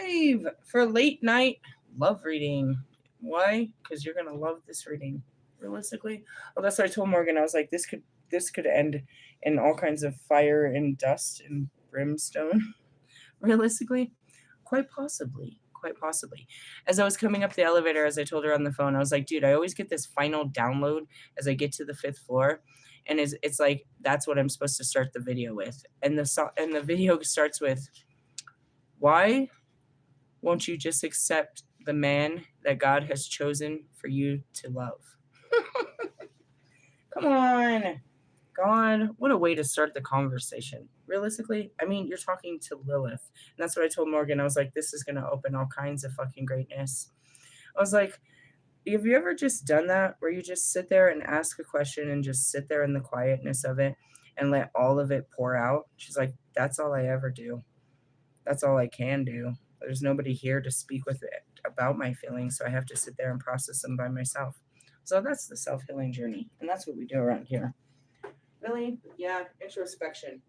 live for late night love reading. Why? Because you're gonna love this reading. Realistically, well, that's what I told Morgan. I was like, this could end in all kinds of fire and dust and brimstone. Realistically, quite possibly. Quite possibly. As I was coming up the elevator, as I told her on the phone, I was like, dude, I always get this final download as I get to the fifth floor. And it's like that's what I'm supposed to start the video with. And the video starts with, why won't you just accept the man that God has chosen for you to love? Come on. God, what a way to start the conversation. Realistically, I mean, you're talking to Lilith. And that's what I told Morgan. I was like, this is going to open all kinds of fucking greatness. I was like, have you ever just done that where you just sit there and ask a question and just sit there in the quietness of it and let all of it pour out? She's like, that's all I ever do. That's all I can do. There's nobody here to speak with it about my feelings, so I have to sit there and process them by myself. So that's the self-healing journey, and that's what we do around here. Really? Yeah, introspection.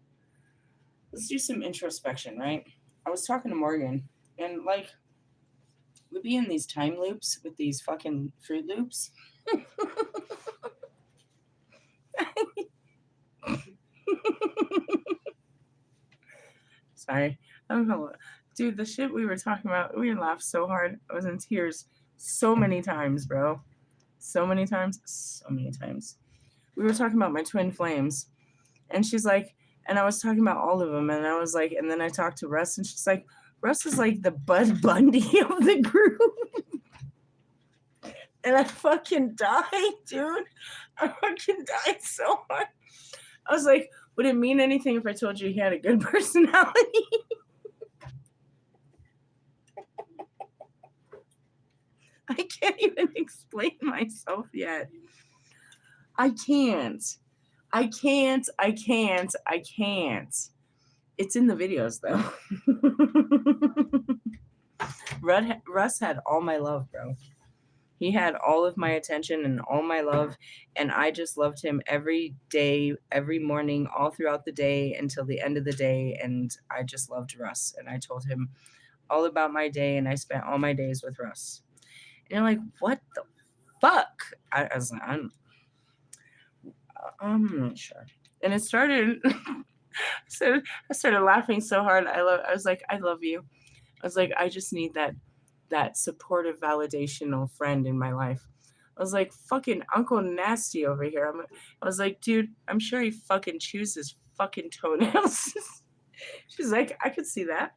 Let's do some introspection, right? I was talking to Morgan, and like, we'd be in these time loops with these fucking Fruit Loops. Sorry. Dude, the shit we were talking about, we laughed so hard. I was in tears so many times, bro. So many times. We were talking about my twin flames. And she's like, and I was talking about all of them. And I was like, and then I talked to Russ, and she's like, Russ is like the Bud Bundy of the group. And I fucking died, dude. I fucking died so hard. I was like, would it mean anything if I told you he had a good personality? I can't even explain myself yet. I can't. It's in the videos, though. Russ had all my love, bro. He had all of my attention and all my love, and I just loved him every day, every morning, all throughout the day until the end of the day, and I just loved Russ. And I told him all about my day, and I spent all my days with Russ. And you're like, what the fuck? I was like, I'm not sure. And it started, so I started laughing so hard. I was like, I love you. I was like, I just need that supportive, validational friend in my life. I was like, fucking Uncle Nasty over here. I was like, dude, I'm sure he fucking chews his fucking toenails. She's like, I could see that.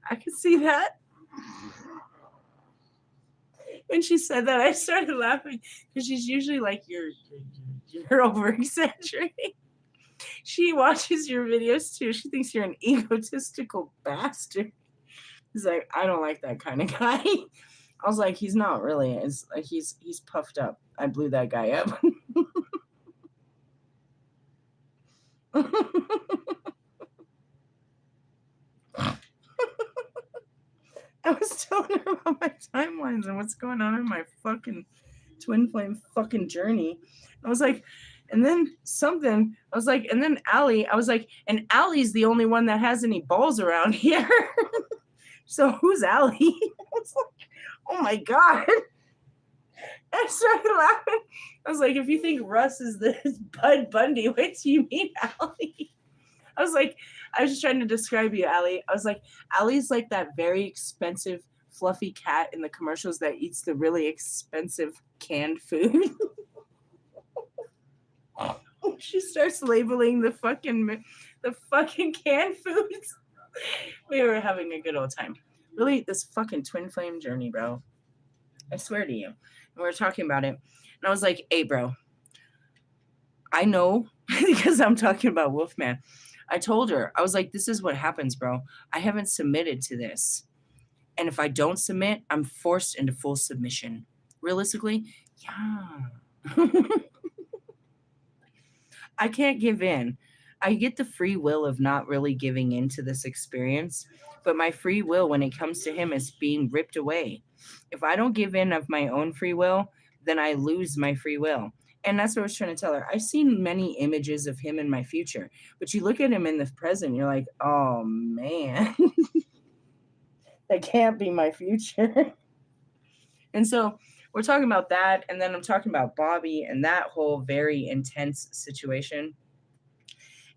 When she said that, I started laughing because she's usually like, you're over exaggerating. She watches your videos too. She thinks you're an egotistical bastard. He's like, I don't like that kind of guy. I was like, he's not really. It's like he's puffed up. I blew that guy up. I was telling her about my timelines and what's going on in my fucking twin flame fucking journey. I was like, and then something, I was like, and then Allie, I was like, and Allie's the only one that has any balls around here. So who's Allie? I was like, oh my God. I started laughing. I was like, if you think Russ is this Bud Bundy, what do you mean, Allie? I was like, I was just trying to describe you, Allie. I was like, Allie's like that very expensive, fluffy cat in the commercials that eats the really expensive canned food. She starts labeling the fucking canned foods. We were having a good old time. Really, this fucking twin flame journey, bro. I swear to you. And we were talking about it. And I was like, hey, bro. I know because I'm talking about Wolfman. I told her, I was like, this is what happens, bro. I haven't submitted to this. And if I don't submit, I'm forced into full submission. Realistically, yeah. I can't give in. I get the free will of not really giving into this experience, but my free will when it comes to him is being ripped away. If I don't give in of my own free will, then I lose my free will. And that's what I was trying to tell her. I've seen many images of him in my future, but you look at him in the present, you're like, oh man. That can't be my future. And so we're talking about that. And then I'm talking about Bobby and that whole very intense situation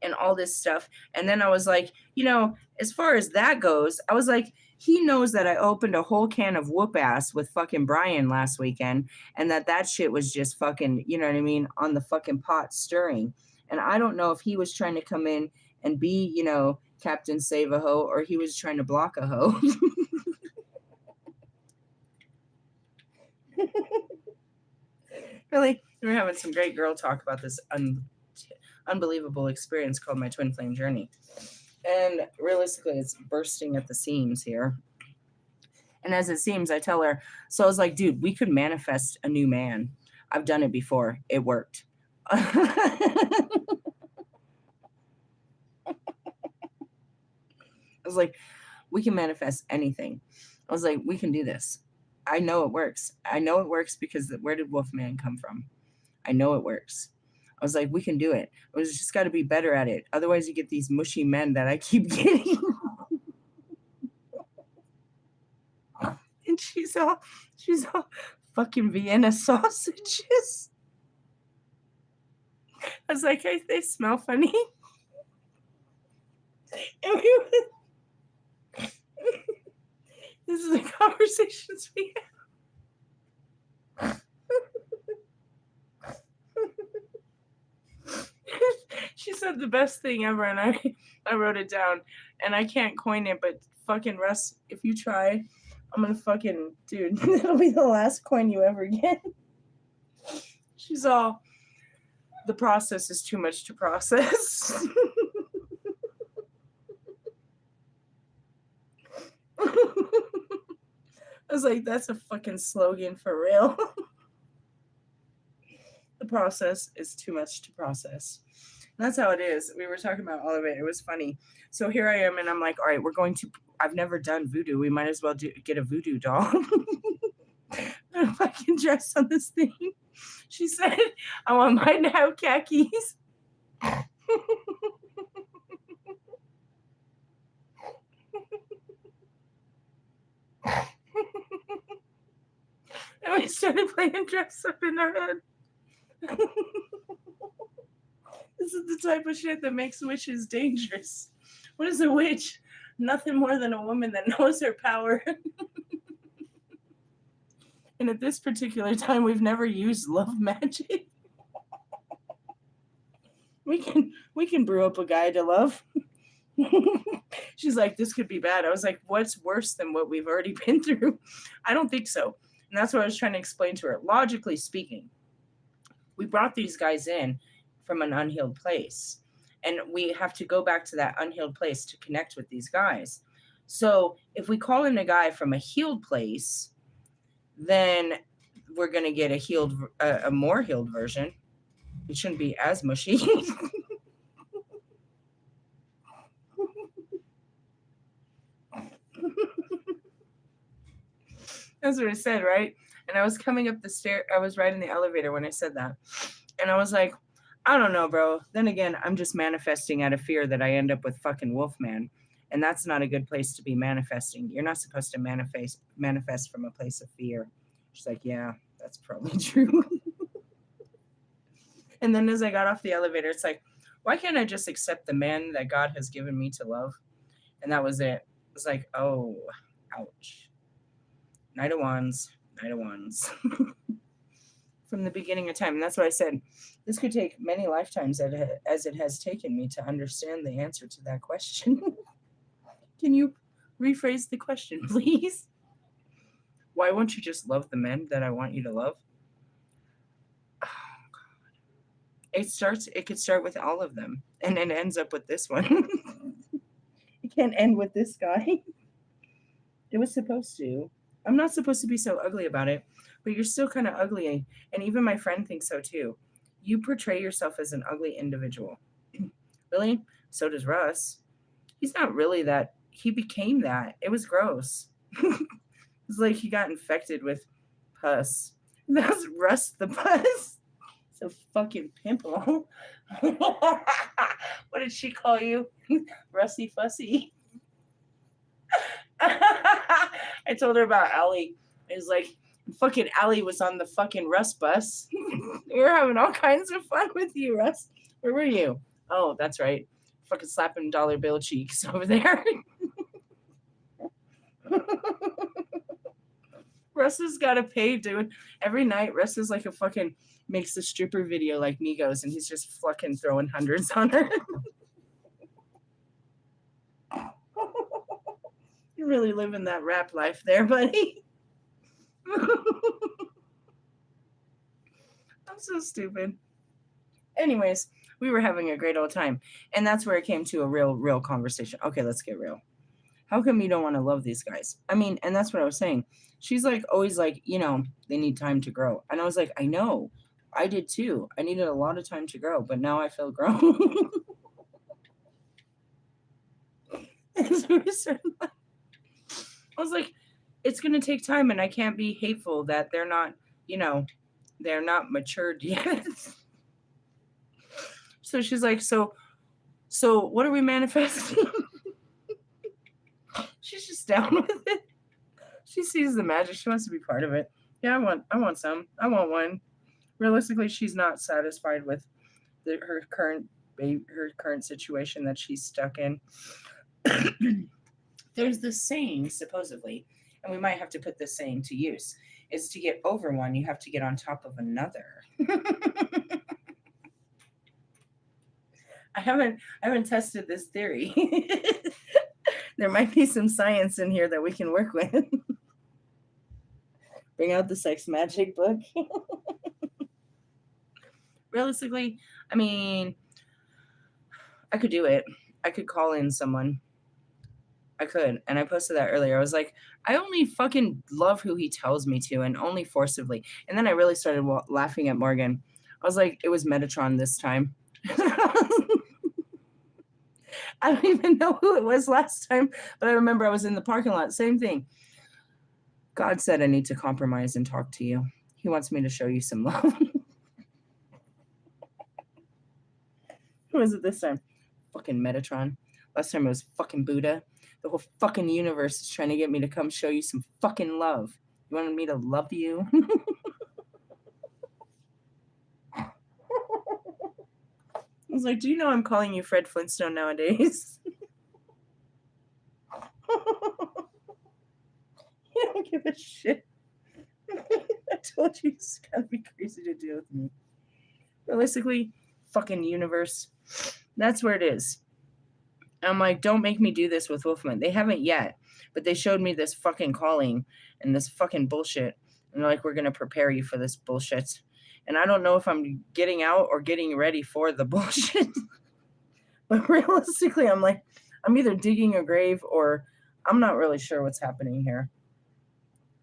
and all this stuff. And then I was like, as far as that goes, I was like, he knows that I opened a whole can of whoop ass with fucking Brian last weekend and that shit was just fucking, you know what I mean, on the fucking pot stirring. And I don't know if he was trying to come in and be, Captain Save a Hoe or he was trying to block a hoe. Really, we're having some great girl talk about this unbelievable experience called my twin flame journey. And realistically, it's bursting at the seams here. And as it seems, I tell her, so I was like, dude, we could manifest a new man. I've done it before. It worked. I was like, we can manifest anything. I was like, we can do this. I know it works. I know it works because where did Wolfman come from? I know it works. I was like, we can do it. I was just got to be better at it. Otherwise, you get these mushy men that I keep getting. And she's all fucking Vienna sausages. I was like, hey, they smell funny. And this is the conversations we have. She said the best thing ever, and I wrote it down, and I can't coin it, but fucking Russ, if you try, I'm gonna fucking, dude, it'll be the last coin you ever get. She's all, the process is too much to process. I was like, that's a fucking slogan for real. The process is too much to process. And that's how it is. We were talking about all of it. It was funny. So here I am, and I'm like, all right, I've never done voodoo. We might as well get a voodoo doll. And fucking dress on this thing. She said, I want mine to have khakis. And we started playing dress up in our head. This is the type of shit that makes witches dangerous. What is a witch? Nothing more than a woman that knows her power. And at this particular time, we've never used love magic. We can brew up a guy to love. She's like, this could be bad. I was like, what's worse than what we've already been through? I don't think so. And that's what I was trying to explain to her. Logically speaking, we brought these guys in from an unhealed place. And we have to go back to that unhealed place to connect with these guys. So if we call in a guy from a healed place, then we're going to get a more healed version. It shouldn't be as mushy. That's what I said, right? And I was coming up the stair. I was riding the elevator when I said that. And I was like, I don't know, bro. Then again, I'm just manifesting out of fear that I end up with fucking Wolfman. And that's not a good place to be manifesting. You're not supposed to manifest from a place of fear. She's like, yeah, that's probably true. And then as I got off the elevator, it's like, why can't I just accept the man that God has given me to love? And that was it. It was like, oh, ouch. Knight of Wands. From the beginning of time. And that's why I said, this could take many lifetimes as it has taken me to understand the answer to that question. Can you rephrase the question, please? Why won't you just love the men that I want you to love? Oh, God. It could start with all of them. And it ends up with this one. It can't end with this guy. It was supposed to. I'm not supposed to be so ugly about it, but you're still kind of ugly. And even my friend thinks so too. You portray yourself as an ugly individual. Really? So does Russ. He's not really that. He became that. It was gross. It's like he got infected with pus. That's Russ the pus. It's a fucking pimple. What did she call you? Russy Fussy. I told her about Allie. I was like, fucking Allie was on the fucking Russ bus. We were having all kinds of fun with you, Russ. Where were you? Oh, that's right. Fucking slapping dollar bill cheeks over there. Russ has got to pay, dude. Every night, Russ is like a fucking makes a stripper video like Migos, and he's just fucking throwing hundreds on her. You're really living that rap life there, buddy. I'm so stupid. Anyways, we were having a great old time. And that's where it came to a real conversation. Okay, let's get real. How come you don't want to love these guys? I mean, and that's what I was saying. She's like, always like, you know, they need time to grow. And I was like, I know. I did too. I needed a lot of time to grow, but now I feel grown. I was like, it's going to take time, and I can't be hateful that they're not, you know, they're not matured yet. So she's like, so what are we manifesting? She's just down with it. She sees the magic. She wants to be part of it. Yeah, I want some. I want one. Realistically, she's not satisfied with her current situation that she's stuck in. There's this saying, supposedly, and we might have to put this saying to use, is to get over one, you have to get on top of another. I haven't tested this theory. There might be some science in here that we can work with. Bring out the sex magic book. Realistically, I mean, I could do it. I could call in someone. I could. And I posted that earlier. I was like, I only fucking love who he tells me to, and only forcibly. And then I really started laughing at Morgan. I was like, it was Metatron this time. I don't even know who it was last time, but I remember I was in the parking lot. Same thing. God said I need to compromise and talk to you. He wants me to show you some love. Who was it this time? Fucking Metatron. Last time it was fucking Buddha. The whole fucking universe is trying to get me to come show you some fucking love. You wanted me to love you? I was like, do you know I'm calling you Fred Flintstone nowadays? You don't give a shit. I told you it's gotta be crazy to deal with me. Realistically, fucking universe. That's where it is. I'm like, don't make me do this with Wolfman. They haven't yet, but they showed me this fucking calling and this fucking bullshit. And they're like, we're going to prepare you for this bullshit. And I don't know if I'm getting out or getting ready for the bullshit. But realistically, I'm like, I'm either digging a grave or I'm not really sure what's happening here.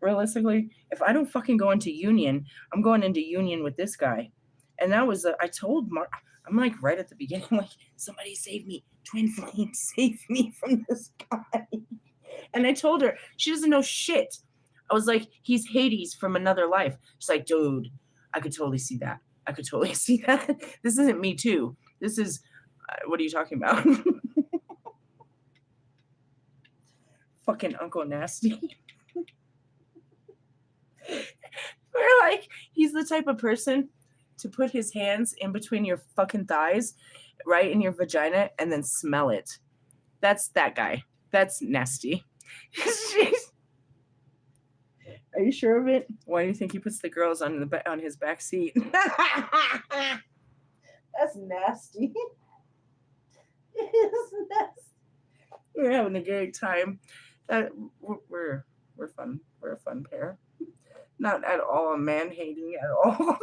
Realistically, if I don't fucking go into union, I'm going into union with this guy. And that was, I told Mark, I'm like right at the beginning, like, somebody save me. Twin Flame, save me from this guy. And I told her, she doesn't know shit. I was like, he's Hades from another life. She's like, dude, I could totally see that. I could totally see that. This isn't me too. This is, what are you talking about? Fucking Uncle Nasty. We're like, he's the type of person to put his hands in between your fucking thighs, right in your vagina, and then smell it. That's that guy. That's nasty. Are you sure of it? Why do you think he puts the girls on his back seat? That's nasty. It's nasty. We're having a great time. We're fun. We're a fun pair. Not at all man-hating at all.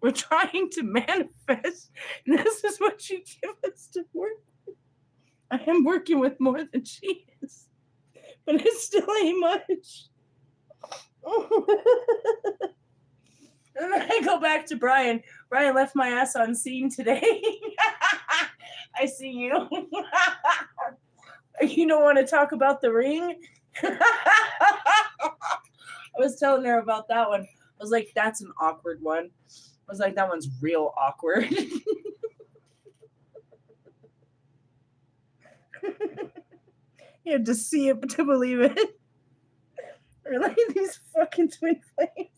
We're trying to manifest. This is what you give us to work with. I am working with more than she is. But it still ain't much. And then I go back to Brian. Brian left my ass on scene today. I see you. You don't want to talk about the ring? I was telling her about that one. I was like, that's an awkward one. I was like, that one's real awkward. You had to see it to believe it. Or like these fucking twin flames.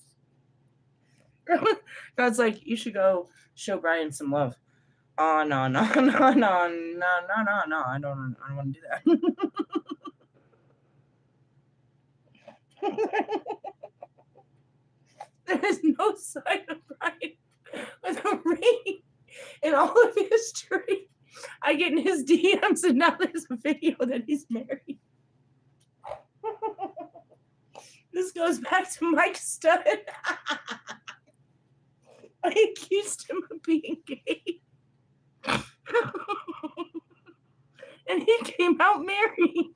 God's like, you should go show Brian some love. Oh no, no, no, no, no, no, no, no. I don't want to do that. There is no sign of Brian with a ring in all of history. I get in his DMs and now there's a video that he's married. This goes back to Mike Stud. I accused him of being gay. And he came out married.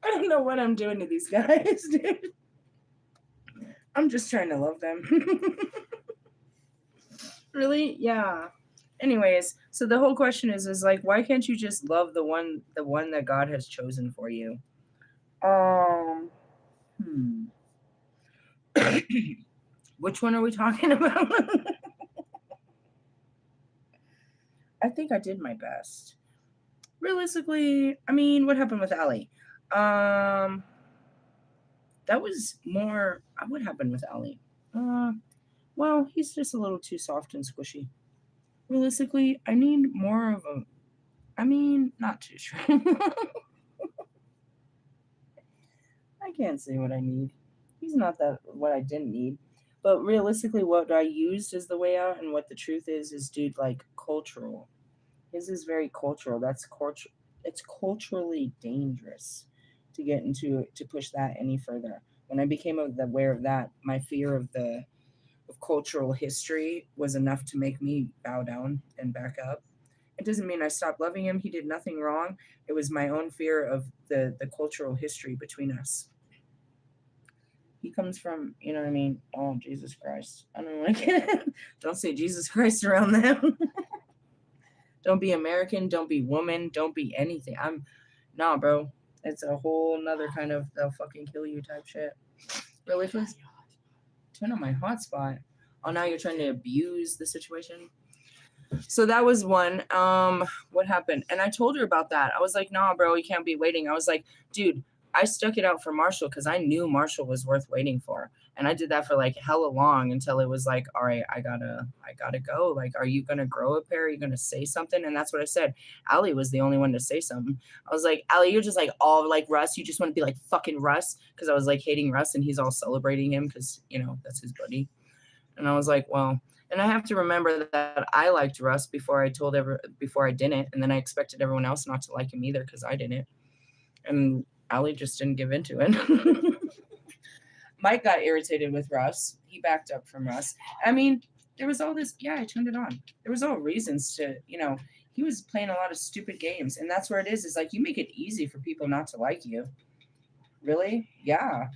I don't know what I'm doing to these guys, dude. I'm just trying to love them. Really? Yeah. Anyways, so the whole question is like, why can't you just love the one that God has chosen for you? Which one are we talking about? I think I did my best. Realistically, I mean, what happened with Ali? That was more. What happened with Ali? Well, he's just a little too soft and squishy. Realistically, I need more of a. I mean, not too sure. I can't say what I need. He's not that what I didn't need. But realistically, what I used as the way out and what the truth is dude, like cultural. His is very cultural. That's culture. It's culturally dangerous to get into to push that any further. When I became aware of that, my fear of cultural history was enough to make me bow down and back up. It doesn't mean I stopped loving him. He did nothing wrong. It was my own fear of the cultural history between us. He comes from, you know what I mean? Oh, Jesus Christ. I don't like it. Don't say Jesus Christ around them. Don't be American. Don't be woman. Don't be anything. Nah, bro. It's a whole nother kind of they'll fucking kill you type shit. Really, please? Turn on my hotspot. Oh, now you're trying to abuse the situation. So that was one. What happened? And I told her about that. I was like, nah, bro, you can't be waiting. I was like, dude, I stuck it out for Marshall because I knew Marshall was worth waiting for. And I did that for like hella long until it was like, all right, I gotta go. Like, are you gonna grow a pair? Are you gonna say something? And that's what I said. Allie was the only one to say something. I was like, Allie, you're just like all like Russ. You just want to be like fucking Russ because I was like hating Russ and he's all celebrating him because you know that's his buddy. And I was like, well, and I have to remember that I liked Russ before I didn't, and then I expected everyone else not to like him either because I didn't. And Allie just didn't give into it. Mike got irritated with Russ. He backed up from Russ. I mean, there was all this. Yeah, I turned it on. There was all reasons to, you know, he was playing a lot of stupid games, and that's where it is. Is like you make it easy for people not to like you. Really? Yeah,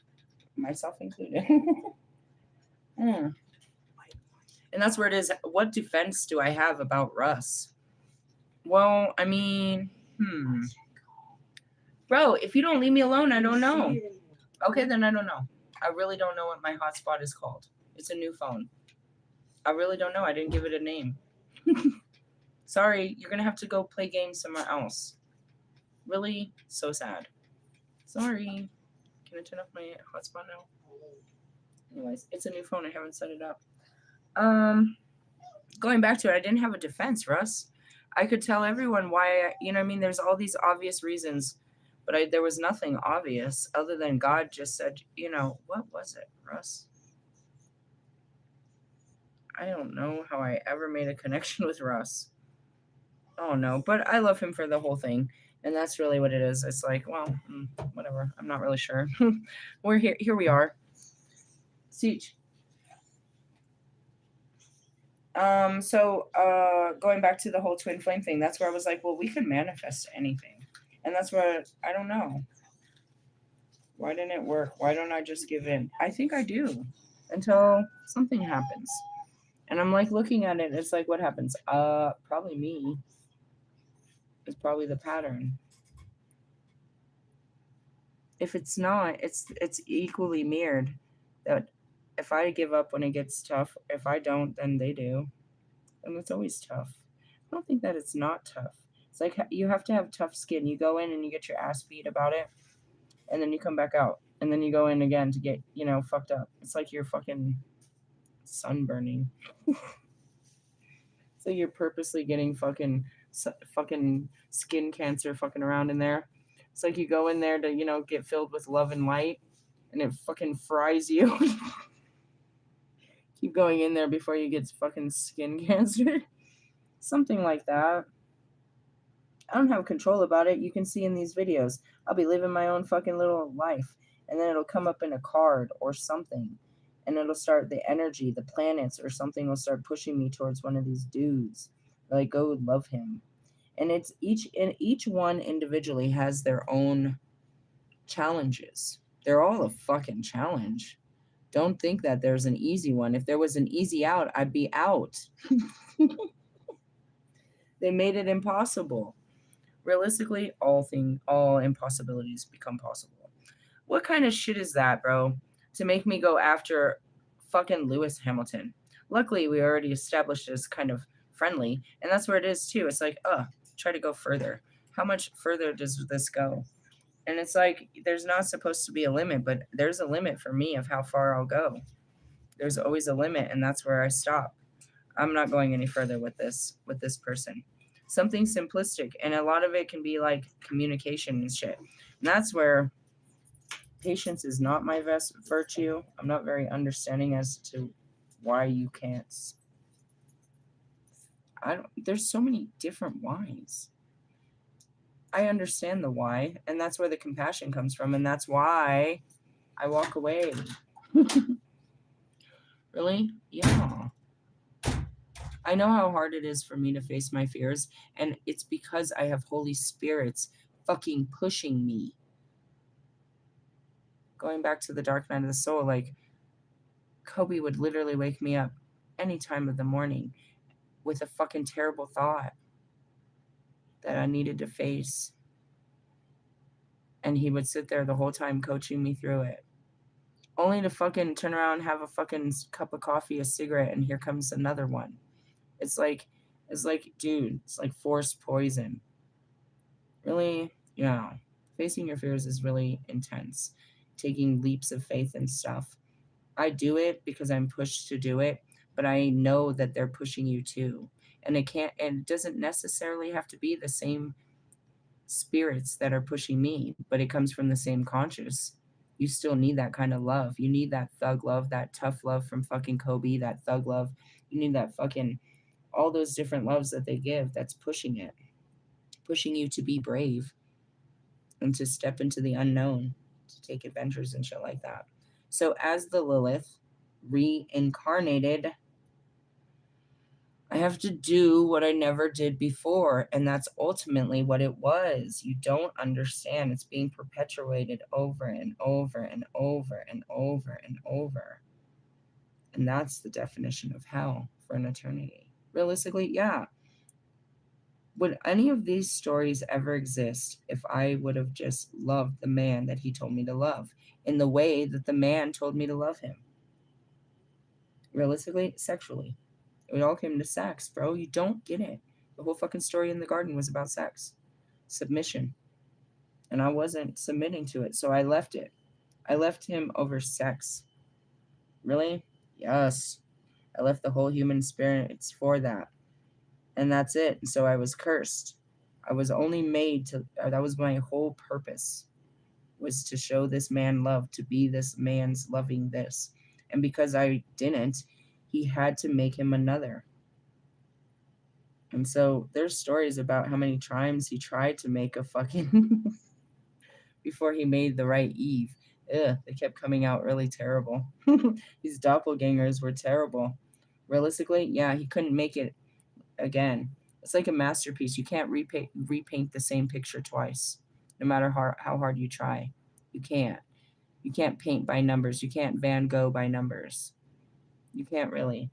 myself included. And that's where it is. What defense do I have about Russ? Well, I mean, bro, if you don't leave me alone, I don't know. Okay, then I don't know. I really don't know what my hotspot is called. It's a new phone. I really don't know. I didn't give it a name. Sorry, you're going to have to go play games somewhere else. Really? So sad. Sorry. Can I turn off my hotspot now? Anyways, it's a new phone. I haven't set it up. Going back to it, I didn't have a defense, Russ. I could tell everyone why, you know what I mean? There's all these obvious reasons, but there was nothing obvious other than God just said, you know, what was it, Russ? I don't know how I ever made a connection with Russ. Oh, no, but I love him for the whole thing. And that's really what it is. It's like, well, whatever. I'm not really sure. We're here. Here we are. Siege. Going back to the whole twin flame thing, that's where I was like, well, we can manifest anything. And that's where, I don't know. Why didn't it work? Why don't I just give in? I think I do until something happens. And I'm like looking at it. It's like, what happens? Probably me. It's probably the pattern. If it's not, it's equally mirrored. That if I give up when it gets tough, if I don't, then they do. And it's always tough. I don't think that it's not tough. It's like you have to have tough skin. You go in and you get your ass beat about it, and then you come back out, and then you go in again to get, fucked up. It's like you're fucking sunburning. So you're purposely getting fucking skin cancer fucking around in there. It's like you go in there to, get filled with love and light, and it fucking fries you. Keep going in there before you get fucking skin cancer. Something like that. I don't have control about it. You can see in these videos. I'll be living my own fucking little life, and then it'll come up in a card or something, and it'll start the energy, the planets or something will start pushing me towards one of these dudes. Like, go love him. And it's each one individually has their own challenges. They're all a fucking challenge. Don't think that there's an easy one. If there was an easy out, I'd be out. They made it impossible. Realistically, all impossibilities become possible. What kind of shit is that, bro? To make me go after fucking Lewis Hamilton. Luckily, we already established as kind of friendly, and that's where it is too. It's like, try to go further. How much further does this go? And it's like, there's not supposed to be a limit, but there's a limit for me of how far I'll go. There's always a limit, and that's where I stop. I'm not going any further with this person. Something simplistic, and a lot of it can be like communication and shit. And that's where patience is not my best virtue. I'm not very understanding as to why you can't. There's so many different whys. I understand the why, and that's where the compassion comes from, and that's why I walk away. Really? Yeah. I know how hard it is for me to face my fears, and it's because I have Holy Spirits fucking pushing me. Going back to the dark night of the soul, like, Kobe would literally wake me up any time of the morning with a fucking terrible thought that I needed to face. And he would sit there the whole time coaching me through it. Only to fucking turn around, have a fucking cup of coffee, a cigarette, and here comes another one. It's like, dude, it's like forced poison. Really? Yeah. Facing your fears is really intense. Taking leaps of faith and stuff. I do it because I'm pushed to do it, but I know that they're pushing you too. And it doesn't necessarily have to be the same spirits that are pushing me, but it comes from the same conscious. You still need that kind of love. You need that thug love, that tough love from fucking Kobe, that thug love. You need that fucking, all those different loves that they give that's pushing you to be brave and to step into the unknown, to take adventures and shit like that. So as the Lilith reincarnated, I have to do what I never did before, and that's ultimately what it was. You don't understand. It's being perpetuated over and over and over and over and over. And that's the definition of hell for an eternity. Realistically, yeah. Would any of these stories ever exist if I would have just loved the man that he told me to love in the way that the man told me to love him? Realistically, sexually. It all came to sex, bro. You don't get it. The whole fucking story in the garden was about sex. Submission. And I wasn't submitting to it, so I left it. I left him over sex. Really? Yes. I left the whole human spirits for that. And that's it. So I was cursed. I was only made to, that was my whole purpose, was to show this man love, to be this man's loving this. And because I didn't, he had to make him another. And so there's stories about how many times he tried to make a fucking before he made the right Eve. Ugh, they kept coming out really terrible. These doppelgangers were terrible. Realistically, yeah, he couldn't make it again. It's like a masterpiece. You can't repaint the same picture twice, no matter how hard you try. You can't. You can't paint by numbers. You can't Van Gogh by numbers. You can't really.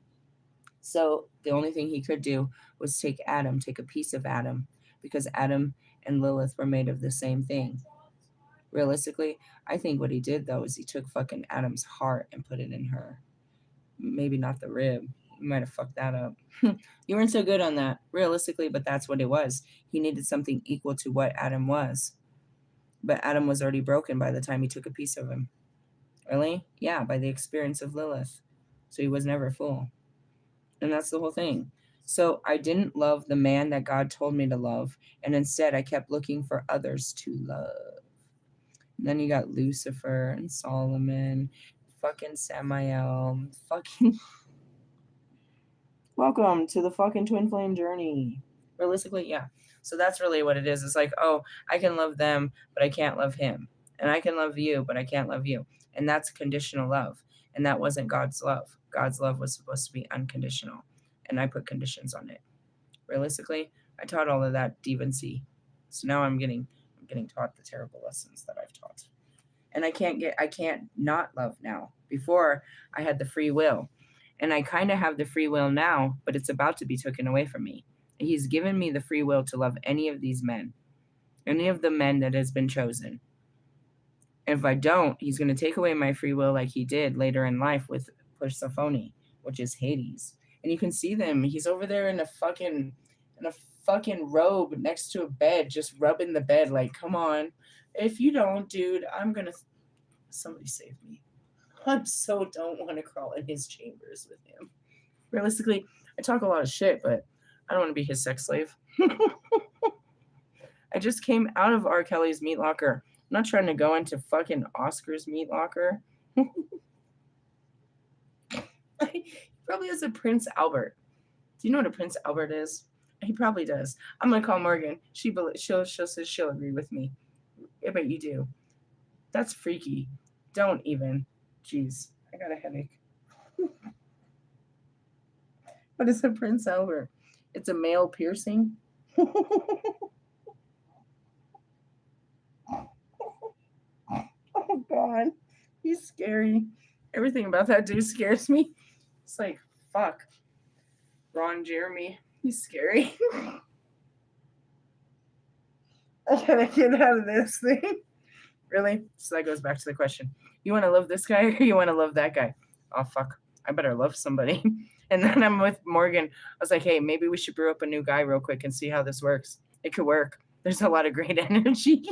So the only thing he could do was take a piece of Adam, because Adam and Lilith were made of the same thing. Realistically, I think what he did, though, is he took fucking Adam's heart and put it in her. Maybe not the rib. You might have fucked that up. You weren't so good on that, realistically, but that's what it was. He needed something equal to what Adam was. But Adam was already broken by the time he took a piece of him. Really? Yeah, by the experience of Lilith. So he was never full. And that's the whole thing. So I didn't love the man that God told me to love, and instead I kept looking for others to love. And then you got Lucifer and Solomon, fucking Samael, fucking welcome to the fucking twin flame journey. Realistically, yeah. So that's really what it is. It's like, oh, I can love them, but I can't love him. And I can love you, but I can't love you. And that's conditional love. And that wasn't God's love. God's love was supposed to be unconditional. And I put conditions on it. Realistically, I taught all of that deviancy. So now I'm getting taught the terrible lessons that I've taught. And I can't not love now. Before I had the free will. And I kind of have the free will now, but it's about to be taken away from me. He's given me the free will to love any of these men, any of the men that has been chosen. And if I don't, he's going to take away my free will like he did later in life with Persephone, which is Hades. And you can see them. He's over there in a fucking robe next to a bed, just rubbing the bed like, come on. If you don't, dude, I'm going to... Somebody save me. I so don't want to crawl in his chambers with him. Realistically, I talk a lot of shit, but I don't want to be his sex slave. I just came out of R. Kelly's meat locker. I'm not trying to go into fucking Oscar's meat locker. He probably has a Prince Albert. Do you know what a Prince Albert is? He probably does. I'm gonna call Morgan. She'll agree with me. I bet you do. That's freaky. Don't even. Jeez, I got a headache. What is a Prince Albert? It's a male piercing. Oh God, he's scary. Everything about that dude scares me. It's like, fuck. Ron Jeremy, he's scary. I gotta get out of this thing. Really? So that goes back to the question. You want to love this guy or you want to love that guy? Oh, fuck. I better love somebody. And then I'm with Morgan. I was like, hey, maybe we should brew up a new guy real quick and see how this works. It could work. There's a lot of great energy.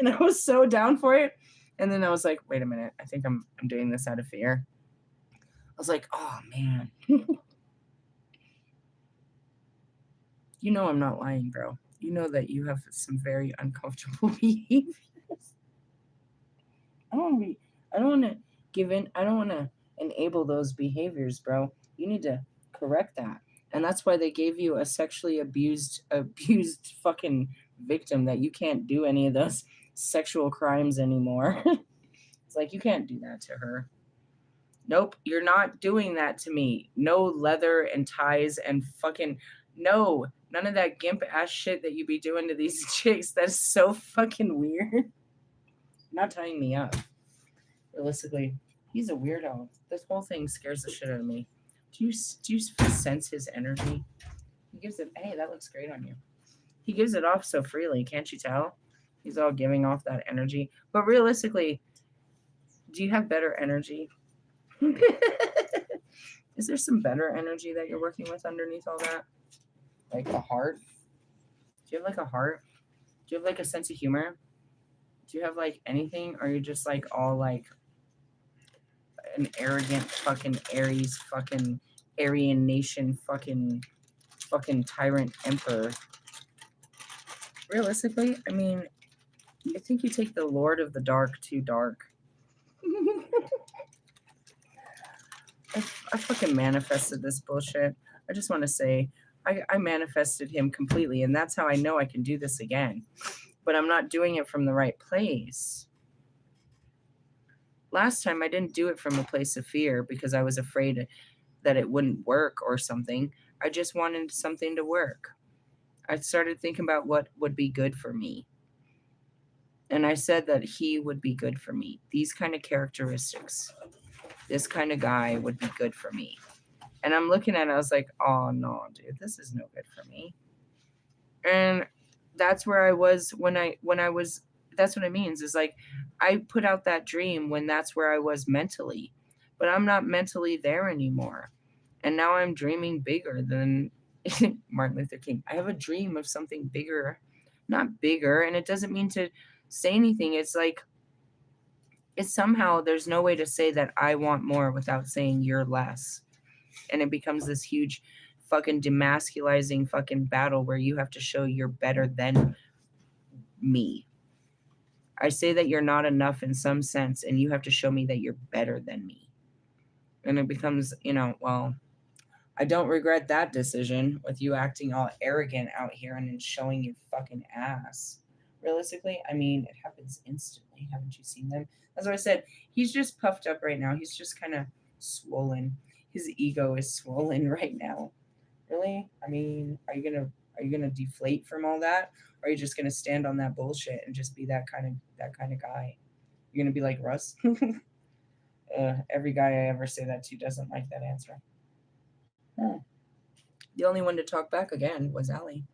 And I was so down for it. And then I was like, wait a minute. I think I'm doing this out of fear. I was like, oh, man. You know I'm not lying, bro. You know that you have some very uncomfortable behaviors. I don't want to give in. I don't want to enable those behaviors, bro. You need to correct that. And that's why they gave you a sexually abused fucking victim that you can't do any of those sexual crimes anymore. It's like, you can't do that to her. Nope, you're not doing that to me. No leather and ties and fucking... No, none of that gimp ass shit that you be doing to these chicks. That's so fucking weird. Not tying me up. Realistically, he's a weirdo. This whole thing scares the shit out of me. Do you sense his energy? He gives it... Hey, that looks great on you. He gives it off so freely. Can't you tell? He's all giving off that energy. But realistically, do you have better energy? Is there some better energy that you're working with underneath all that? Like a heart? Do you have like a heart? Do you have like a sense of humor? Do you have like anything? Or are you just like all like an arrogant fucking Aries fucking Aryan nation fucking tyrant emperor? Realistically, I mean, I think you take the Lord of the Dark too dark. I fucking manifested this bullshit. I just want to say, I manifested him completely, and that's how I know I can do this again. But I'm not doing it from the right place. Last time, I didn't do it from a place of fear because I was afraid that it wouldn't work or something. I just wanted something to work. I started thinking about what would be good for me. And I said that he would be good for me. These kind of characteristics. This kind of guy would be good for me. And I'm looking at it, I was like, oh no, dude, this is no good for me. And that's where I was when I was, that's what it means, is like, I put out that dream when that's where I was mentally. But I'm not mentally there anymore. And now I'm dreaming bigger than Martin Luther King. I have a dream of something bigger, not bigger. And it doesn't mean to say anything. It's like, it's somehow, there's no way to say that I want more without saying you're less. And it becomes this huge fucking demasculizing fucking battle where you have to show you're better than me. I say that you're not enough in some sense, and you have to show me that you're better than me. And it becomes, well, I don't regret that decision with you acting all arrogant out here and then showing your fucking ass. Realistically, I mean, it happens instantly. Haven't you seen them? That's what I said. He's just puffed up right now. He's just kind of swollen. His ego is swollen right now. Really? I mean, are you gonna deflate from all that? Or are you just gonna stand on that bullshit and just be that kind of guy? You're gonna be like Russ? Every guy I ever say that to doesn't like that answer. The only one to talk back again was Allie.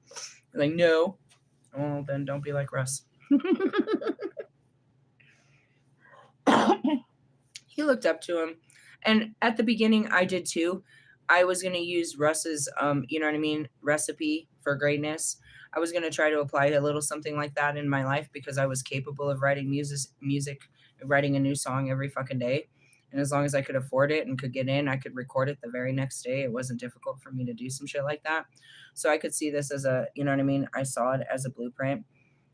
Like, no. Well, then don't be like Russ. He looked up to him. And at the beginning, I did too. I was going to use Russ's, recipe for greatness. I was going to try to apply a little something like that in my life because I was capable of writing music, writing a new song every fucking day. And as long as I could afford it and could get in, I could record it the very next day. It wasn't difficult for me to do some shit like that. So I could see this as I saw it as a blueprint,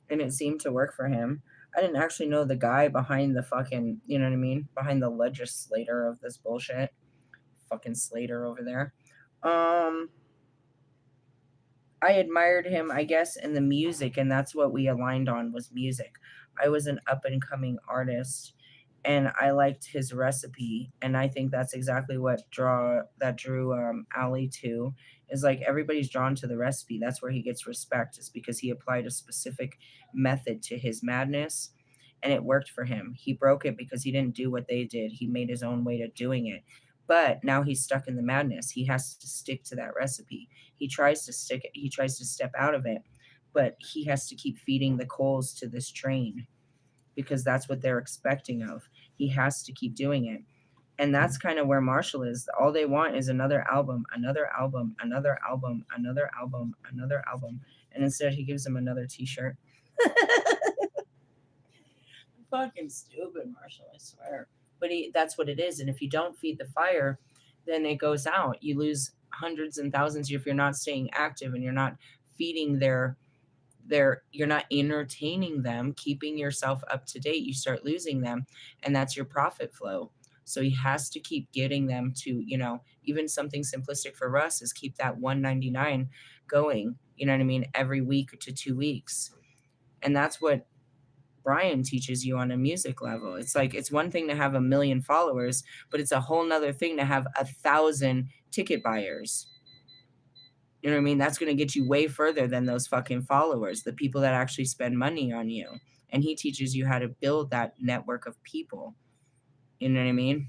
and it seemed to work for him. I didn't actually know the guy behind the fucking, behind the legislator of this bullshit. Fucking Slater over there. I admired him, I guess, in the music, and that's what we aligned on was music. I was an up and coming artist, and I liked his recipe, and I think that's exactly what drew Ali to, is like everybody's drawn to the recipe. That's where he gets respect, is because he applied a specific method to his madness, and it worked for him. He broke it because he didn't do what they did. He made his own way to doing it. But now he's stuck in the madness. He has to stick to that recipe. He tries to step out of it, but he has to keep feeding the coals to this train because that's what they're expecting of. He has to keep doing it. And that's kind of where Marshall is. All they want is another album, another album, another album, another album, another album. And instead he gives them another t-shirt. Fucking stupid, Marshall, I swear. But that's what it is. And if you don't feed the fire, then it goes out. You lose hundreds and thousands if you're not staying active and you're not feeding you're not entertaining them, keeping yourself up to date. You start losing them, and that's your profit flow. So he has to keep getting them to, even something simplistic for Russ is keep that 199 going, every week to 2 weeks. And that's what Brian teaches you on a music level. It's like, it's one thing to have 1 million followers, but it's a whole nother thing to have 1,000 ticket buyers. You know what I mean? That's going to get you way further than those fucking followers, the people that actually spend money on you. And he teaches you how to build that network of people. You know what I mean?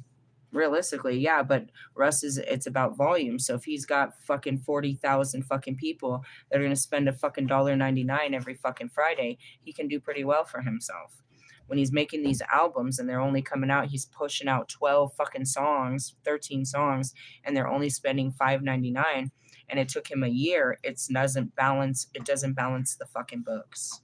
Realistically, yeah, but Russ it's about volume. So if he's got fucking 40,000 fucking people that are going to spend a fucking $1.99 every fucking Friday, he can do pretty well for himself. When he's making these albums and they're only coming out, he's pushing out 12 fucking songs, 13 songs, and they're only spending $5.99. And it took him a year. It doesn't balance the fucking books.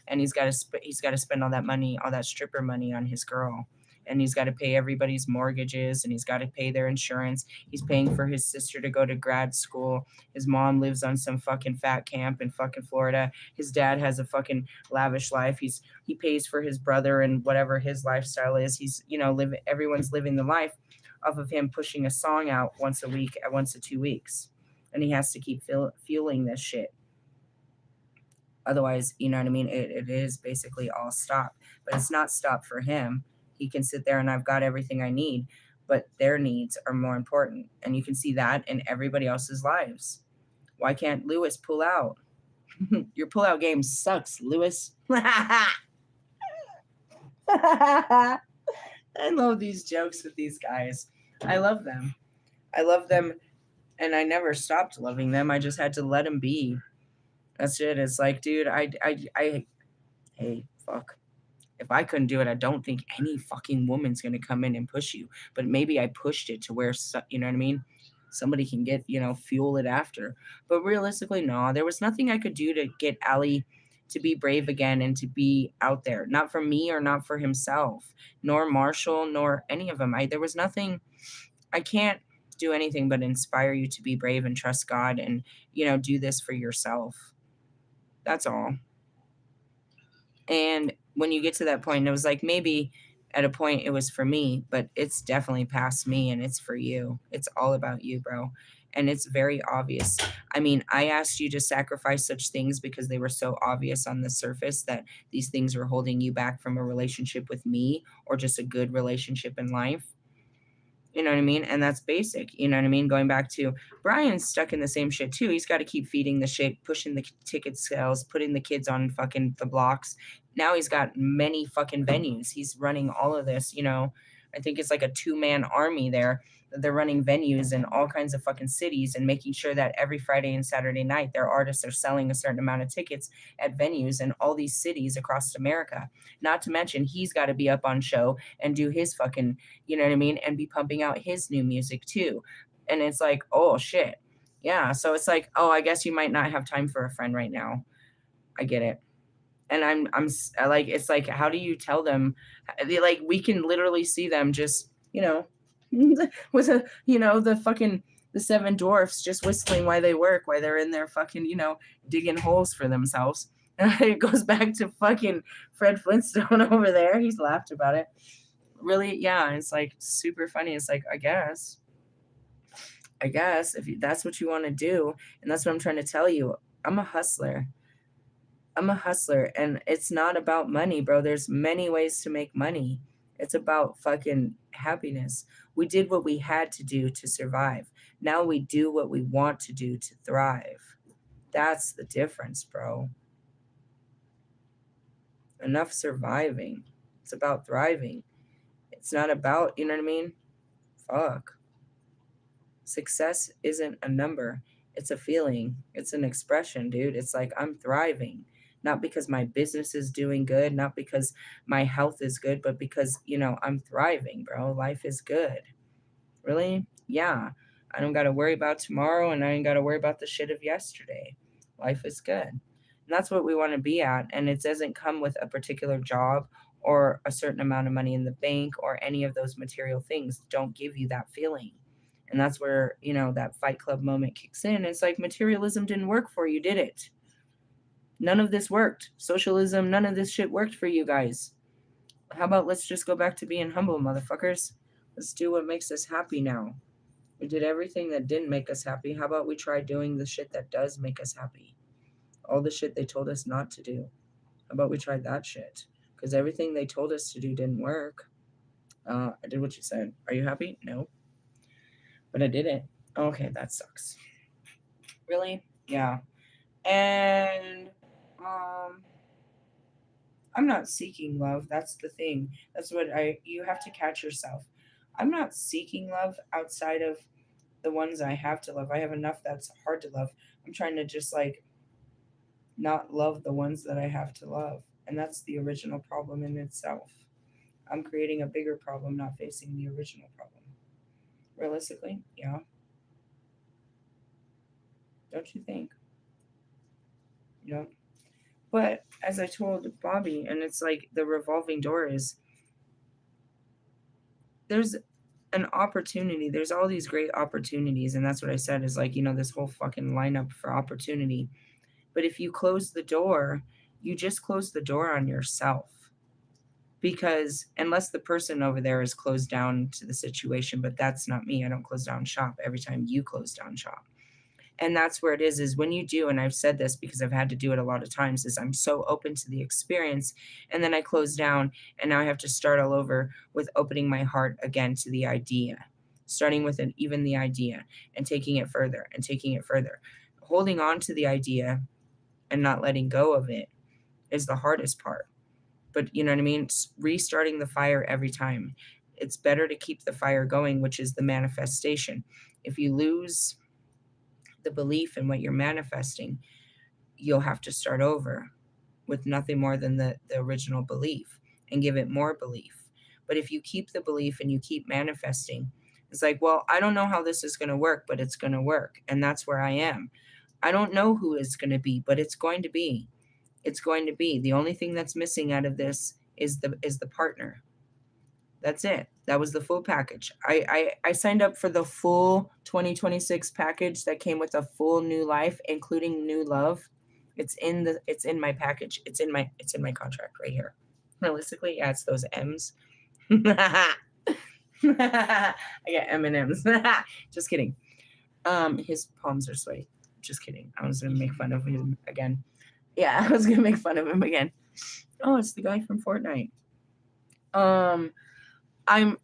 And he's got to spend all that money, all that stripper money on his girl. And he's got to pay everybody's mortgages, and he's got to pay their insurance. He's paying for his sister to go to grad school. His mom lives on some fucking fat camp in fucking Florida. His dad has a fucking lavish life. He pays for his brother and whatever his lifestyle is. He's, everyone's living the life off of him pushing a song out once a week, once to 2 weeks. And he has to keep fueling this shit. Otherwise, you know what I mean? It is basically all stop. But it's not stop for him. He can sit there and I've got everything I need, but their needs are more important. And you can see that in everybody else's lives. Why can't Lewis pull out? Your pullout game sucks, Lewis. I love these jokes with these guys. I love them. And I never stopped loving them. I just had to let them be. That's it. It's like, dude, hey, fuck. If I couldn't do it, I don't think any fucking woman's going to come in and push you. But maybe I pushed it to where, you know what I mean? somebody can get, fuel it after. But realistically, no, there was nothing I could do to get Ali to be brave again and to be out there. Not for me or not for himself, nor Marshall, nor any of them. There was nothing. I can't do anything but inspire you to be brave and trust God and, do this for yourself. That's all. And when you get to that point, it was like maybe at a point it was for me, but it's definitely past me and it's for you. It's all about you, bro. And it's very obvious. I mean, I asked you to sacrifice such things because they were so obvious on the surface that these things were holding you back from a relationship with me or just a good relationship in life. You know what I mean? And that's basic. You know what I mean? Going back to Brian's stuck in the same shit too. He's got to keep feeding the shit, pushing the ticket sales, putting the kids on fucking the blocks. Now he's got many fucking venues. He's running all of this, I think it's like a 2-man army there. They're running venues in all kinds of fucking cities and making sure that every Friday and Saturday night their artists are selling a certain amount of tickets at venues in all these cities across America. Not to mention he's got to be up on show and do his fucking, you know what I mean, and be pumping out his new music too. And it's like, oh shit. Yeah, so it's like, oh, I guess you might not have time for a friend right now. I get it. And I like, it's like, how do you tell them? Like, we can literally see them just, with the 7 dwarfs just whistling while they work, while they're in there fucking, digging holes for themselves. And it goes back to fucking Fred Flintstone over there. He's laughed about it. Really, yeah, it's like super funny. It's like, I guess if that's what you want to do, and that's what I'm trying to tell you. I'm a hustler. And it's not about money, bro. There's many ways to make money. It's about fucking happiness. We did what we had to do to survive. Now we do what we want to do to thrive. That's the difference, bro. Enough surviving. It's about thriving. It's not about, you know what I mean? Fuck. Success isn't a number. It's a feeling. It's an expression, dude. It's like I'm thriving. Not because my business is doing good, not because my health is good, but because, I'm thriving, bro. Life is good. Really? Yeah. I don't got to worry about tomorrow and I ain't got to worry about the shit of yesterday. Life is good. And that's what we want to be at. And it doesn't come with a particular job or a certain amount of money in the bank or any of those material things. Don't give you that feeling. And that's where, that Fight Club moment kicks in. It's like materialism didn't work for you, did it? None of this worked. Socialism, none of this shit worked for you guys. How about let's just go back to being humble, motherfuckers? Let's do what makes us happy now. We did everything that didn't make us happy. How about we try doing the shit that does make us happy? All the shit they told us not to do. How about we try that shit? Because everything they told us to do didn't work. I did what you said. Are you happy? No. But I did it. Okay, that sucks. Really? Yeah. And I'm not seeking love. That's the thing. That's what you have to catch yourself. I'm not seeking love outside of the ones I have to love. I have enough that's hard to love. I'm trying to just like not love the ones that I have to love. And that's the original problem in itself. I'm creating a bigger problem, not facing the original problem. Realistically, yeah. Don't you think? Yeah. But as I told Bobby, and it's like the revolving door is there's an opportunity. There's all these great opportunities. And that's what I said is like, this whole fucking lineup for opportunity. But if you close the door, you just close the door on yourself. Because unless the person over there is closed down to the situation, but that's not me. I don't close down shop every time you close down shop. And that's where it is when you do, and I've said this because I've had to do it a lot of times, is I'm so open to the experience and then I close down and now I have to start all over with opening my heart again to the idea, starting with even the idea and taking it further and taking it further. Holding on to the idea and not letting go of it is the hardest part. But you know what I mean? It's restarting the fire every time. It's better to keep the fire going, which is the manifestation. If you lose the belief in what you're manifesting, you'll have to start over with nothing more than the original belief and give it more belief. But if you keep the belief and you keep manifesting, It's like, well, I don't know how this is going to work, but it's going to work. And that's where I am. I don't know who it's going to be, but it's going to be. It's going to be. The only thing that's missing out of this is the partner. That's it. That was the full package. I signed up for the full 2026 package that came with a full new life, including new love. It's in my package. It's in my contract right here. Realistically, yeah, it's those M's. I got M&Ms. Just kidding. His palms are sweaty. Just kidding. I was gonna make fun of him again. Yeah, I was gonna make fun of him again. Oh, it's the guy from Fortnite. I'm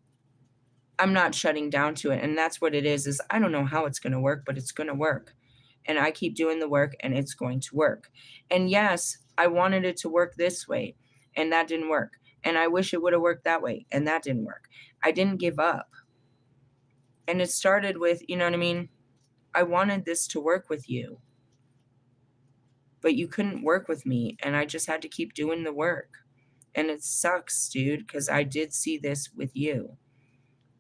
not shutting down to it, and that's what it is I don't know how it's gonna work, but it's gonna work. And I keep doing the work and it's going to work. And yes, I wanted it to work this way, and that didn't work. And I wish it would have worked that way, and that didn't work. I didn't give up. And it started with, you know what I mean? I wanted this to work with you, but you couldn't work with me, and I just had to keep doing the work. And it sucks, dude, because I did see this with you,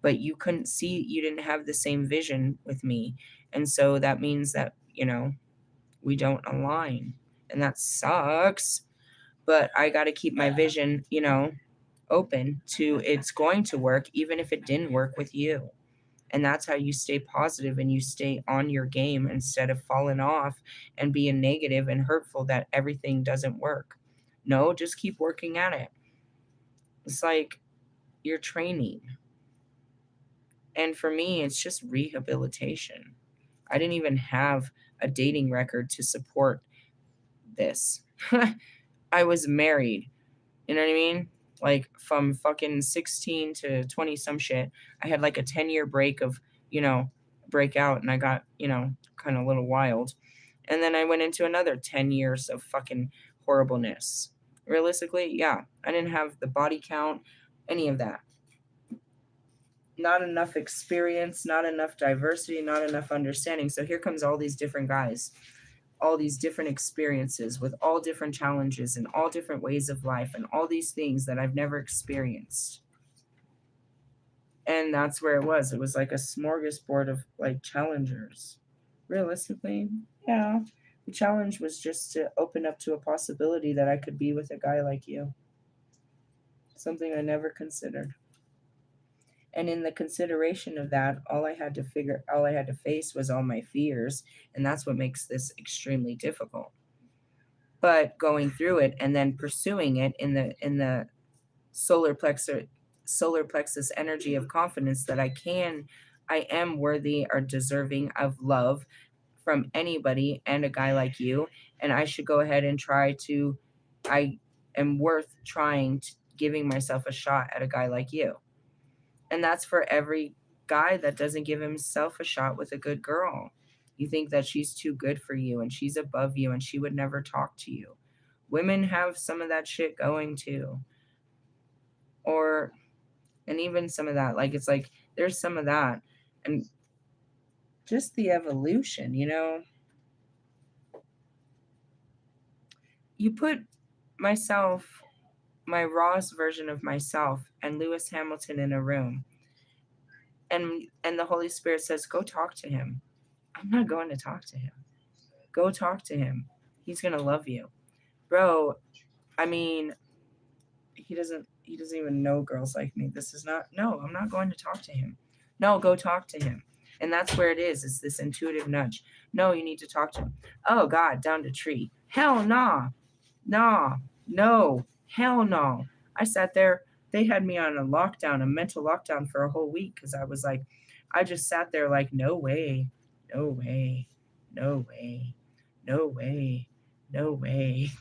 but you couldn't see, you didn't have the same vision with me. And so that means that, we don't align, and that sucks. But I got to keep my vision, open to it's going to work, even if it didn't work with you. And that's how you stay positive and you stay on your game instead of falling off and being negative and hurtful that everything doesn't work. No, just keep working at it. It's like you're training. And for me, it's just rehabilitation. I didn't even have a dating record to support this. I was married. You know what I mean? Like from fucking 16 to 20 some shit. I had like a 10-year break of, breakout, and I got, kind of a little wild. And then I went into another 10 years of fucking horribleness. Realistically, yeah, I didn't have the body count, any of that. Not enough experience, not enough diversity, not enough understanding. So here comes all these different guys, all these different experiences with all different challenges and all different ways of life and all these things that I've never experienced. And that's where it was. It was like a smorgasbord of like challengers. Realistically, yeah. The challenge was just to open up to a possibility that I could be with a guy like you. Something I never considered. And in the consideration of that, all I had to face was all my fears. And that's what makes this extremely difficult. But going through it and then pursuing it in the solar plexus energy of confidence that I am worthy or deserving of love from anybody and a guy like you. And I should go ahead and I am worth giving myself a shot at a guy like you. And that's for every guy that doesn't give himself a shot with a good girl. You think that she's too good for you and she's above you and she would never talk to you. Women have some of that shit going too. And even some of that, like, it's like, there's some of that. And just the evolution, you put myself, my rawest version of myself, and Lewis Hamilton in a room, and the Holy Spirit says, go talk to him. I'm not going to talk to him. Go talk to him. He's going to love you. Bro, I mean, he doesn't even know girls like me. No, I'm not going to talk to him. No, go talk to him. And that's where it is. It's this intuitive nudge. No, you need to talk to him. Oh God, down the tree. Hell nah. Nah. No. Hell no. I sat there. They had me on a mental lockdown for a whole week because I just sat there like, no way. No way. No way. No way. No way.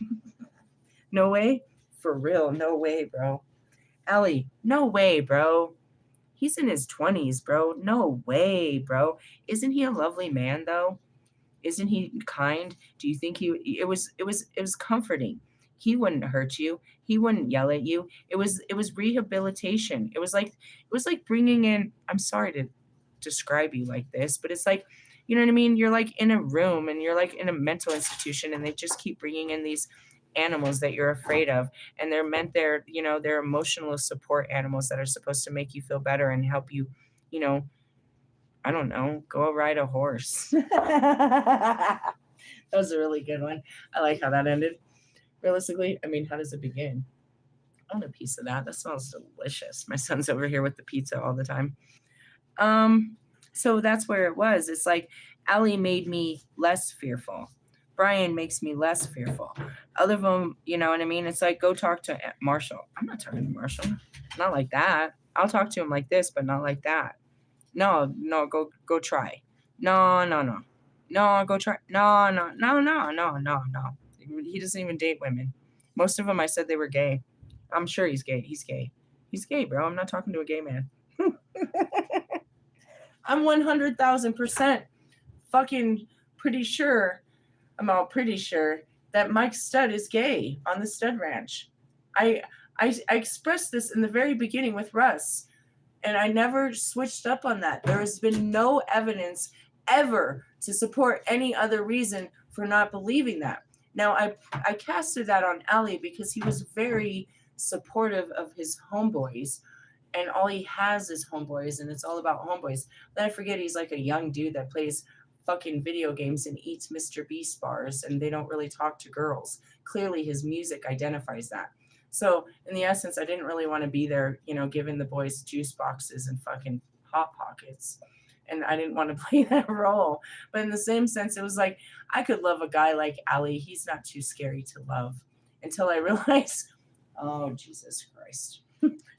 No way? For real, no way, bro. Ellie, no way, bro. He's in his 20s, bro. No way, bro. Isn't he a lovely man, though? Isn't he kind? Do you think it was comforting. He wouldn't hurt you. He wouldn't yell at you. It was rehabilitation. It was like bringing in, I'm sorry to describe you like this, but it's like, you know what I mean? You're like in a room and you're like in a mental institution and they just keep bringing in these animals that you're afraid of, and they're emotional support animals that are supposed to make you feel better and help you, I don't know, go ride a horse. That was a really good one. I like how that ended. Realistically, I mean, how does it begin? I want a piece of that. That smells delicious. My son's over here with the pizza all the time. So that's where it was. It's like Allie made me less fearful. Brian makes me less fearful. Other of them, you know what I mean? It's like, go talk to Marshall. I'm not talking to Marshall. Not like that. I'll talk to him like this, but not like that. No, go try. No. No, go try. No. He doesn't even date women. Most of them, I said they were gay. I'm sure he's gay. He's gay. He's gay, bro. I'm not talking to a gay man. I'm 100,000% fucking pretty sure. I'm all pretty sure that Mike Stud is gay on the Stud Ranch. I expressed this in the very beginning with Russ, and I never switched up on that. There has been no evidence ever to support any other reason for not believing that. Now, I casted that on Allie because he was very supportive of his homeboys, and all he has is homeboys, and it's all about homeboys. Then I forget he's like a young dude that plays fucking video games and eats Mr. Beast bars, and they don't really talk to girls. Clearly, his music identifies that. So, in the essence, I didn't really want to be there, you know, giving the boys juice boxes and fucking Hot Pockets. And I didn't want to play that role. But in the same sense, it was like, I could love a guy like Ali. He's not too scary to love. Until I realized, oh, Jesus Christ.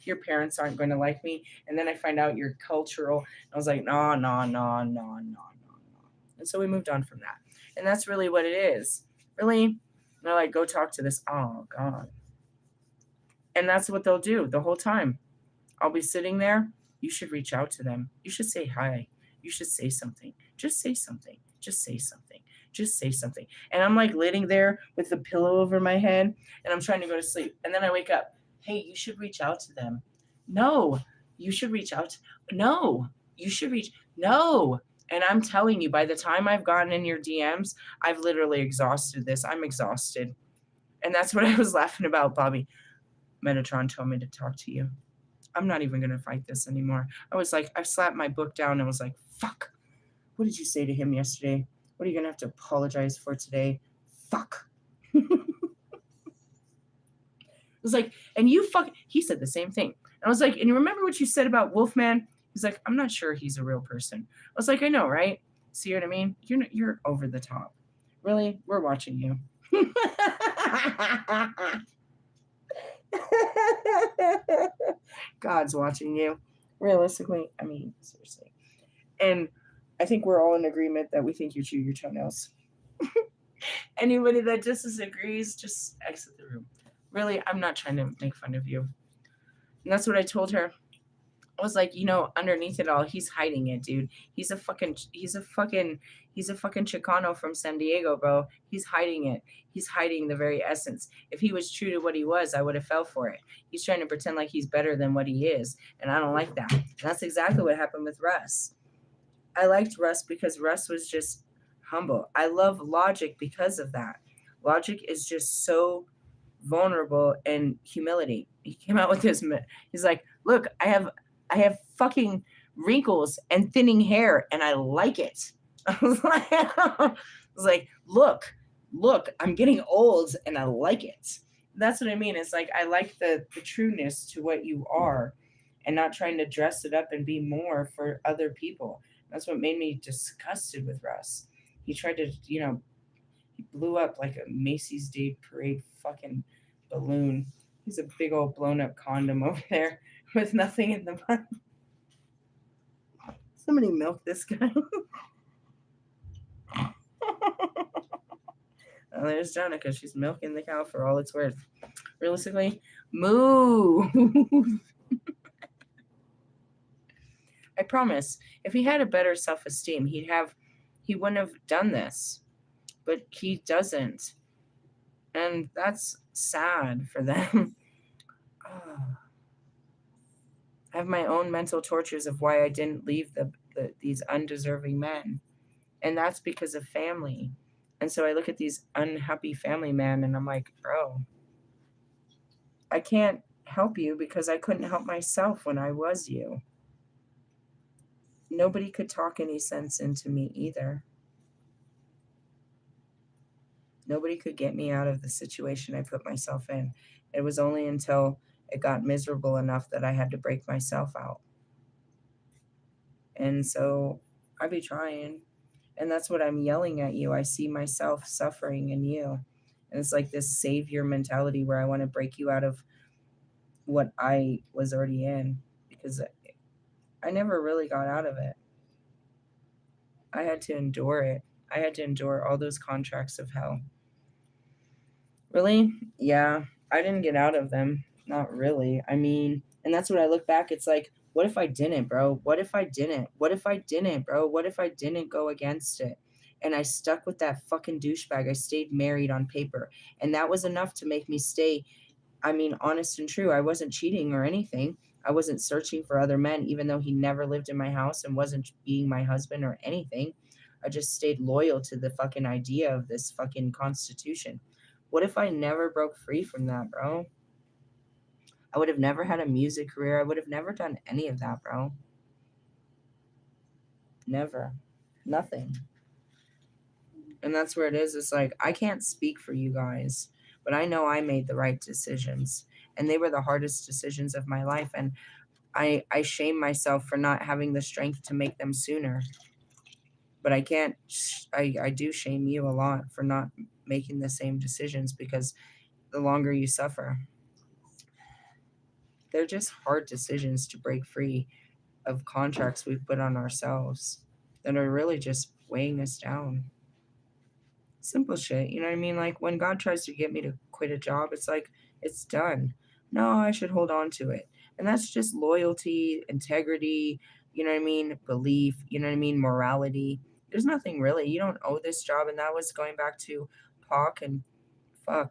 Your parents aren't going to like me. And then I find out you're cultural. I was like, no. And so we moved on from that. And that's really what it is. Really? They're like, go talk to this. Oh, God. And that's what they'll do the whole time. I'll be sitting there. You should reach out to them. You should say hi. You should say something. Just say something. Just say something. Just say something. And I'm like laying there with the pillow over my head, and I'm trying to go to sleep. And then I wake up. Hey, you should reach out to them. No, you should reach out. No, you should reach. No. And I'm telling you, by the time I've gotten in your DMs, I've literally exhausted this. I'm exhausted. And that's what I was laughing about, Bobby. Metatron told me to talk to you. I'm not even going to fight this anymore. I was like, I slapped my book down and was like, fuck. What did you say to him yesterday? What are you going to have to apologize for today? Fuck. It was like, and you fuck. He said the same thing. And I was like, and you remember what you said about Wolfman? He's like, I'm not sure he's a real person. I was like, I know, right? See what I mean? You're over the top. Really? We're watching you. God's watching you. Realistically, I mean, seriously. And I think we're all in agreement that we think you chew your toenails. Anybody that just disagrees, just exit the room. Really, I'm not trying to make fun of you. And that's what I told her. I was like, you know, underneath it all, he's hiding it, dude. He's a fucking Chicano from San Diego, bro. He's hiding it. He's hiding the very essence. If he was true to what he was, I would have fell for it. He's trying to pretend like he's better than what he is. And I don't like that. And that's exactly what happened with Russ. I liked Russ because Russ was just humble. I love Logic because of that. Logic is just so vulnerable and humility. He came out with this. He's like, look, I have fucking wrinkles and thinning hair, and I like it. I was like, look, I'm getting old, and I like it. That's what I mean. It's like I like the trueness to what you are, and not trying to dress it up and be more for other people. That's what made me disgusted with Russ. He tried to, you know, he blew up like a Macy's Day Parade fucking balloon. He's a big old blown up condom over there with nothing in the bottom. Somebody milk this guy. Oh, there's Jonica. She's milking the cow for all it's worth. Realistically, move. I promise, if he had a better self-esteem, he wouldn't have done this. But he doesn't. And that's sad for them. I have my own mental tortures of why I didn't leave these undeserving men. And that's because of family. And so I look at these unhappy family men and I'm like, bro, I can't help you because I couldn't help myself when I was you. Nobody could talk any sense into me either. Nobody could get me out of the situation I put myself in. It was only until it got miserable enough that I had to break myself out. And so I be trying. And that's what I'm yelling at you. I see myself suffering in you. And it's like this savior mentality where I want to break you out of what I was already in, because I never really got out of it. I had to endure it. I had to endure all those contracts of hell. Really? Yeah. I didn't get out of them. Not really. I mean, and that's what I look back. It's like, what if I didn't, bro? What if I didn't? What if I didn't, bro? What if I didn't go against it? And I stuck with that fucking douchebag. I stayed married on paper. And that was enough to make me stay, I mean, honest and true. I wasn't cheating or anything. I wasn't searching for other men, even though he never lived in my house and wasn't being my husband or anything. I just stayed loyal to the fucking idea of this fucking constitution. What if I never broke free from that, bro? I would have never had a music career. I would have never done any of that, bro. Never. Nothing. And that's where it is. It's like, I can't speak for you guys, but I know I made the right decisions. And they were the hardest decisions of my life. And I shame myself for not having the strength to make them sooner. But I can't, I do shame you a lot for not making the same decisions, because the longer you suffer, they're just hard decisions to break free of contracts we've put on ourselves that are really just weighing us down. Simple shit, you know what I mean? Like when God tries to get me to quit a job, it's like, it's done. No, I should hold on to it. And that's just loyalty, integrity, you know what I mean? Belief, you know what I mean? Morality. There's nothing really. You don't owe this job. And that was going back to Pac and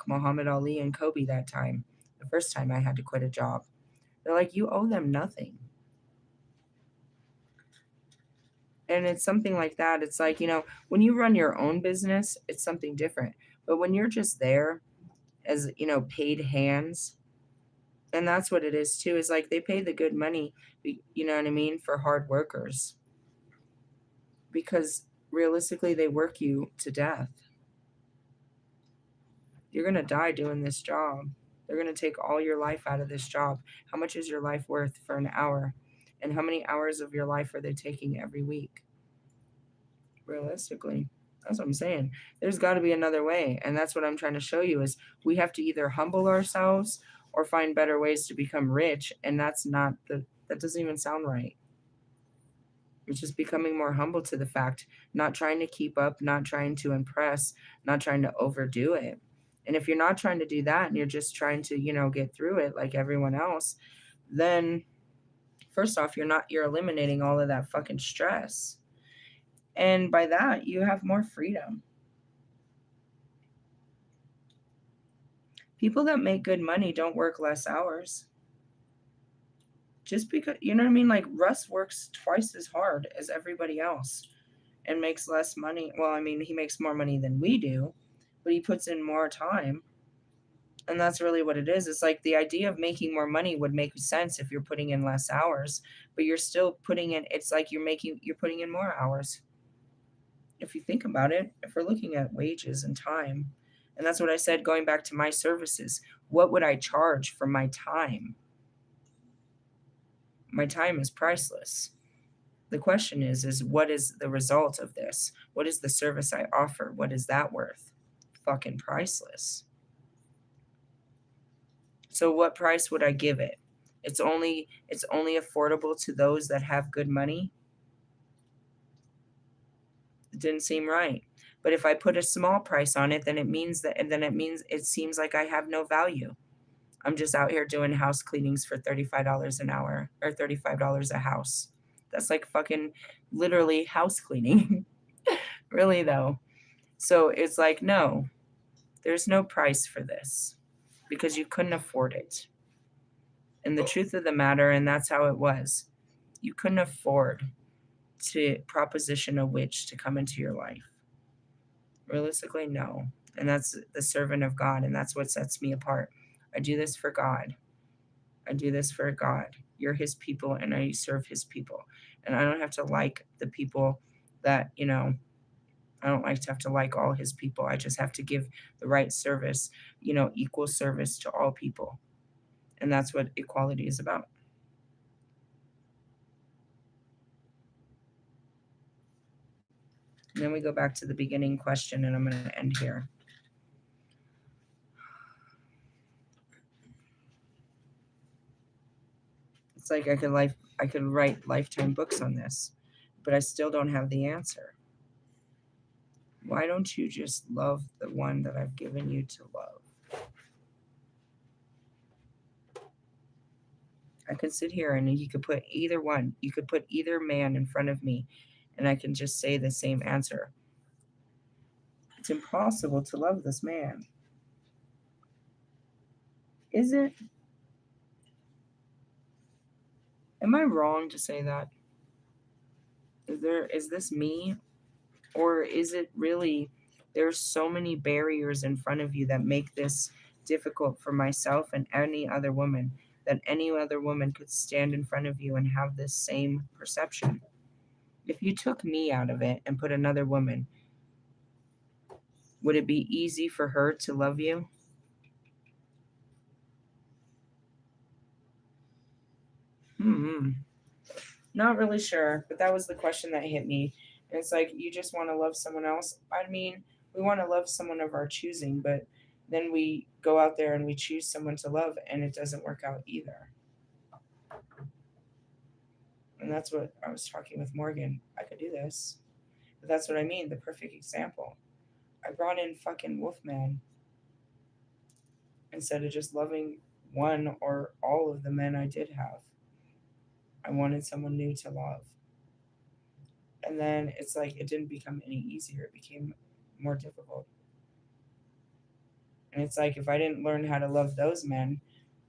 Muhammad Ali and Kobe that time. The first time I had to quit a job. They're like, you owe them nothing. And it's something like that. It's like, when you run your own business, it's something different. But when you're just there as, paid hands, and that's what it is too, is like they pay the good money, you know what I mean, for hard workers, because realistically, they work you to death. You're going to die doing this job. They're going to take all your life out of this job. How much is your life worth for an hour? And how many hours of your life are they taking every week? Realistically, that's what I'm saying. There's got to be another way, and that's what I'm trying to show you, is we have to either humble ourselves or find better ways to become rich. And that doesn't even sound right. It's just becoming more humble to the fact, not trying to keep up, not trying to impress, not trying to overdo it. And if you're not trying to do that and you're just trying to, get through it like everyone else, then first off, you're eliminating all of that fucking stress. And by that, you have more freedom. People that make good money don't work less hours. Just because, you know what I mean? Like Russ works twice as hard as everybody else and makes less money. Well, I mean, he makes more money than we do, but he puts in more time. And that's really what it is. It's like the idea of making more money would make sense if you're putting in less hours, but you're still putting in, it's like you're putting in more hours. If you think about it, if we're looking at wages and time, and that's what I said, going back to my services, what would I charge for my time? My time is priceless. The question is what is the result of this? What is the service I offer? What is that worth? Fucking priceless. So what price would I give it? It's only affordable to those that have good money. It didn't seem right. But if I put a small price on it, then it seems like I have no value. I'm just out here doing house cleanings for $35 an hour, or $35 a house. That's like fucking literally house cleaning. Really though. So it's like, no, there's no price for this because you couldn't afford it. And the truth of the matter, and that's how it was, you couldn't afford to proposition a witch to come into your life. Realistically, no. And that's the servant of God, and that's what sets me apart. I do this for God. I do this for God. You're his people, and I serve his people. And I don't have to like the people that, I don't like to have to like all his people. I just have to give the right service, equal service to all people. And that's what equality is about. And then we go back to the beginning question, and I'm going to end here. It's like I could write lifetime books on this, but I still don't have the answer. Why don't you just love the one that I've given you to love? I could sit here and you could put either one. You could put either man in front of me, and I can just say the same answer. It's impossible to love this man. Is it? Am I wrong to say that? Is this me? Or is it really there's so many barriers in front of you that make this difficult for myself and any other woman, that any other woman could stand in front of you and have this same perception? If you took me out of it and put another woman, would it be easy for her to love you? Not really sure, but that was the question that hit me. And it's like, you just want to love someone else. I mean, we want to love someone of our choosing, but then we go out there and we choose someone to love and it doesn't work out either. And that's what I was talking with Morgan. I could do this. But that's what I mean, the perfect example. I brought in fucking Wolfman instead of just loving one or all of the men I did have. I wanted someone new to love. And then it's like it didn't become any easier, it became more difficult. And it's like if I didn't learn how to love those men,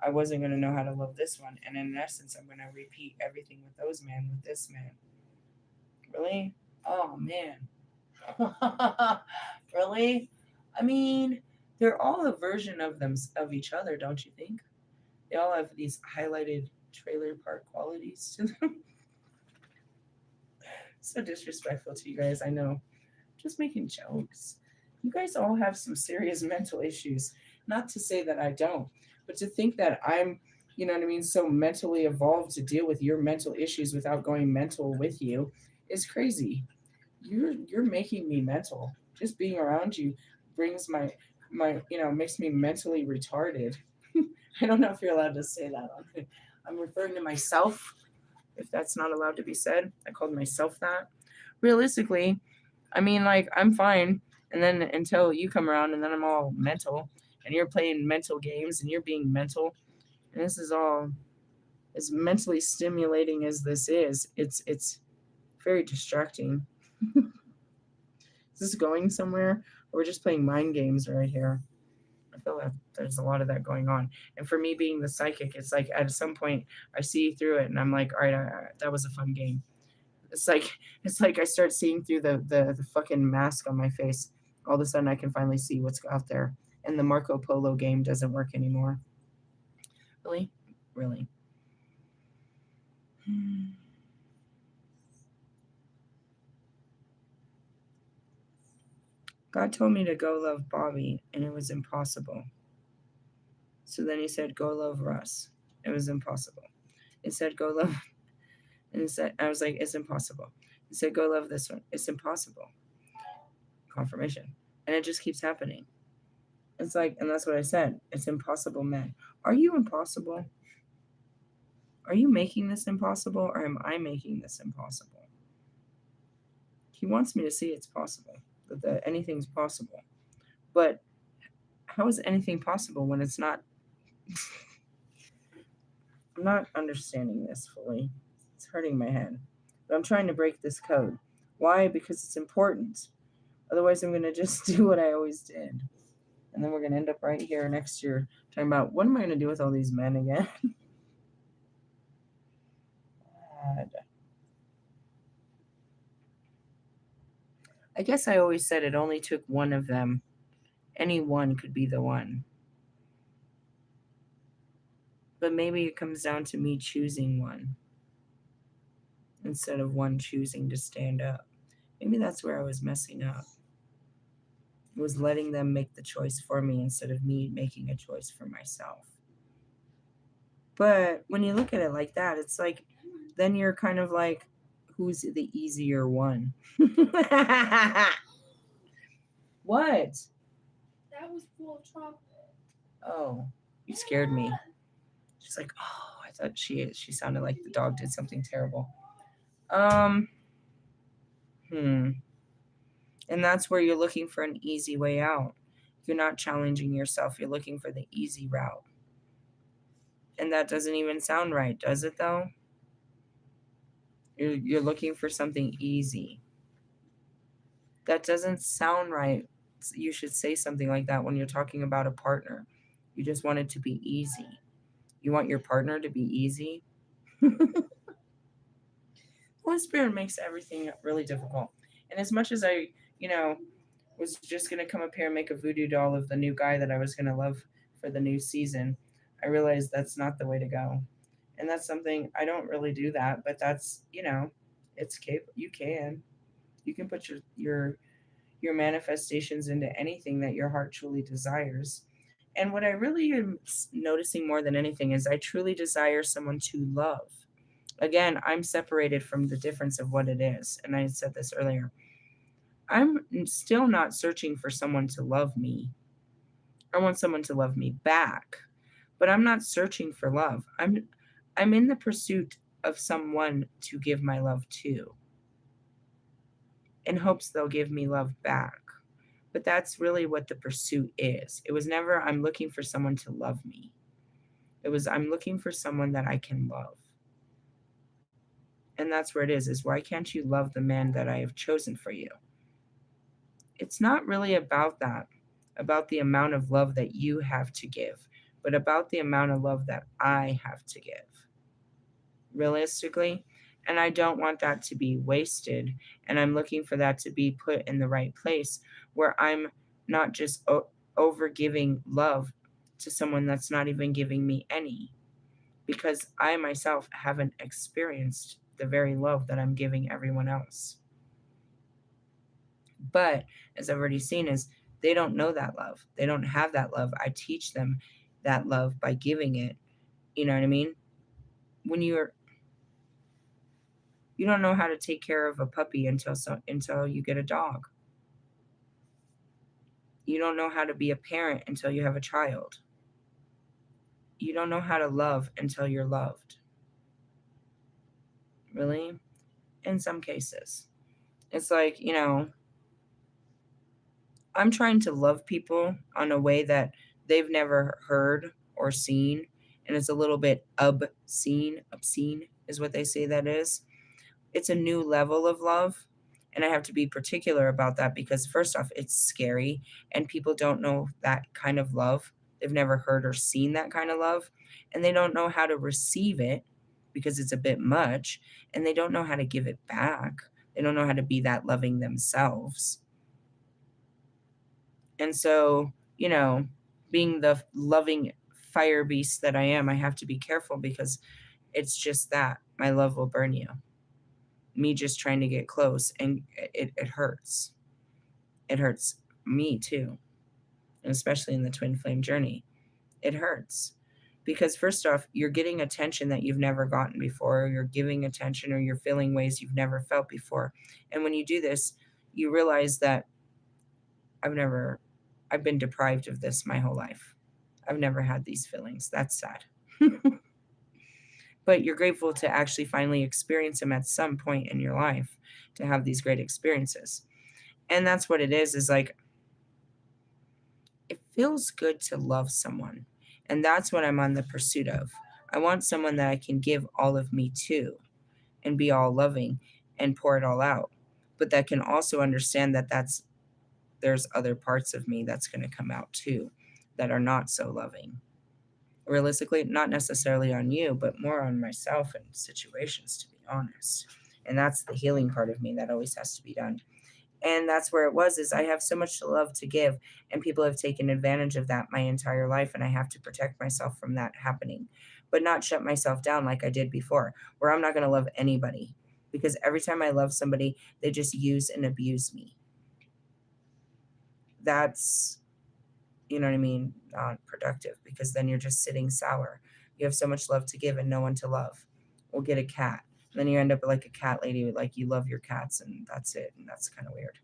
I wasn't going to know how to love this one. And in essence, I'm going to repeat everything with those men with this man. Really? Oh, man. Really? I mean, they're all a version of them of each other, don't you think? They all have these highlighted trailer park qualities to them. So disrespectful to you guys, I know. Just making jokes. You guys all have some serious mental issues. Not to say that I don't, but to think that I'm, what I mean, so mentally evolved to deal with your mental issues without going mental with you is crazy. You're making me mental. Just being around you brings my makes me mentally retarded. I don't know if you're allowed to say that. I'm referring to myself. If that's not allowed to be said, I called myself that. Realistically, I mean, like, I'm fine. And then until you come around, and then I'm all mental, and you're playing mental games, and you're being mental. And this is all as mentally stimulating as this is. It's very distracting. Is this going somewhere? Or we're just playing mind games right here. I feel like there's a lot of that going on. And for me being the psychic, it's like at some point I see through it, and I'm like, all right, that was a fun game. It's like I start seeing through the fucking mask on my face. All of a sudden, I can finally see what's out there, and the Marco Polo game doesn't work anymore. Really, really. God told me to go love Bobby, and it was impossible. So then he said, go love Russ. It was impossible. It said, go love, and it said, I was like, it's impossible. He said, go love this one. It's impossible. Confirmation. And it just keeps happening. It's like, and that's what I said. It's impossible, man. Are you impossible? Are you making this impossible, or am I making this impossible? He wants me to see it's possible, that anything's possible. But how is anything possible when it's not? I'm not understanding this fully. It's hurting my head. But I'm trying to break this code. Why? Because it's important. Otherwise, I'm going to just do what I always did. And then we're going to end up right here next year talking about what am I going to do with all these men again? God. I guess I always said it only took one of them. Any one could be the one. But maybe it comes down to me choosing one. instead of one choosing to stand up. Maybe that's where I was messing up. It was letting them make the choice for me instead of me making a choice for myself. But when you look at it like that, it's like, then you're kind of like, who's the easier one? What? That was full of chocolate. Oh, you scared me. She's like, oh, I thought she sounded like the dog did something terrible. And that's where you're looking for an easy way out. You're not challenging yourself. You're looking for the easy route. And that doesn't even sound right, does it though? You're looking for something easy. That doesn't sound right. You should say something like that when you're talking about a partner. You just want it to be easy. You want your partner to be easy. Holy Spirit makes everything really difficult. And as much as I, was just going to come up here and make a voodoo doll of the new guy that I was going to love for the new season, I realized that's not the way to go. And that's something I don't really do that, but that's, it's capable. You can put your manifestations into anything that your heart truly desires. And what I really am noticing more than anything is I truly desire someone to love. Again, I'm separated from the difference of what it is. And I said this earlier. I'm still not searching for someone to love me. I want someone to love me back. But I'm not searching for love. I'm in the pursuit of someone to give my love to, in hopes they'll give me love back. But that's really what the pursuit is. It was never I'm looking for someone to love me. It was I'm looking for someone that I can love. And that's where it is why can't you love the man that I have chosen for you? It's not really about that, about the amount of love that you have to give, but about the amount of love that I have to give. Realistically, and I don't want that to be wasted, and I'm looking for that to be put in the right place where I'm not just over giving love to someone that's not even giving me any, because I myself haven't experienced the very love that I'm giving everyone else. But as I've already seen is they don't know that love. They don't have that love. I teach them that love by giving it. You know what I mean? When you don't know how to take care of a puppy until you get a dog. You don't know how to be a parent until you have a child. You don't know how to love until you're loved. Really? In some cases. It's like, I'm trying to love people on a way that they've never heard or seen. And it's a little bit obscene is what they say that is. It's a new level of love. And I have to be particular about that because, first off, it's scary and people don't know that kind of love. They've never heard or seen that kind of love. And they don't know how to receive it because it's a bit much. And they don't know how to give it back. They don't know how to be that loving themselves. And so, being the loving fire beast that I am, I have to be careful because it's just that my love will burn you. Me just trying to get close, and it hurts. It hurts me too, and especially in the twin flame journey. It hurts because, first off, you're getting attention that you've never gotten before, or you're giving attention, or you're feeling ways you've never felt before. And when you do this, you realize that I've been deprived of this my whole life. I've never had these feelings. That's sad. But you're grateful to actually finally experience them at some point in your life, to have these great experiences. And that's what it is like, it feels good to love someone. And that's what I'm on the pursuit of. I want someone that I can give all of me to and be all loving and pour it all out. But that can also understand that there's other parts of me that's going to come out too that are not so loving. Realistically, not necessarily on you, but more on myself and situations, to be honest. And that's the healing part of me that always has to be done. And that's where it was, is I have so much to love to give, and people have taken advantage of that my entire life, and I have to protect myself from that happening, but not shut myself down like I did before, where I'm not going to love anybody. because every time I love somebody, they just use and abuse me. That's, you know what I mean, not productive, because then you're just sitting sour. You have so much love to give and no one to love. We'll get a cat. And then you end up like a cat lady, like you love your cats and that's it. And that's kind of weird.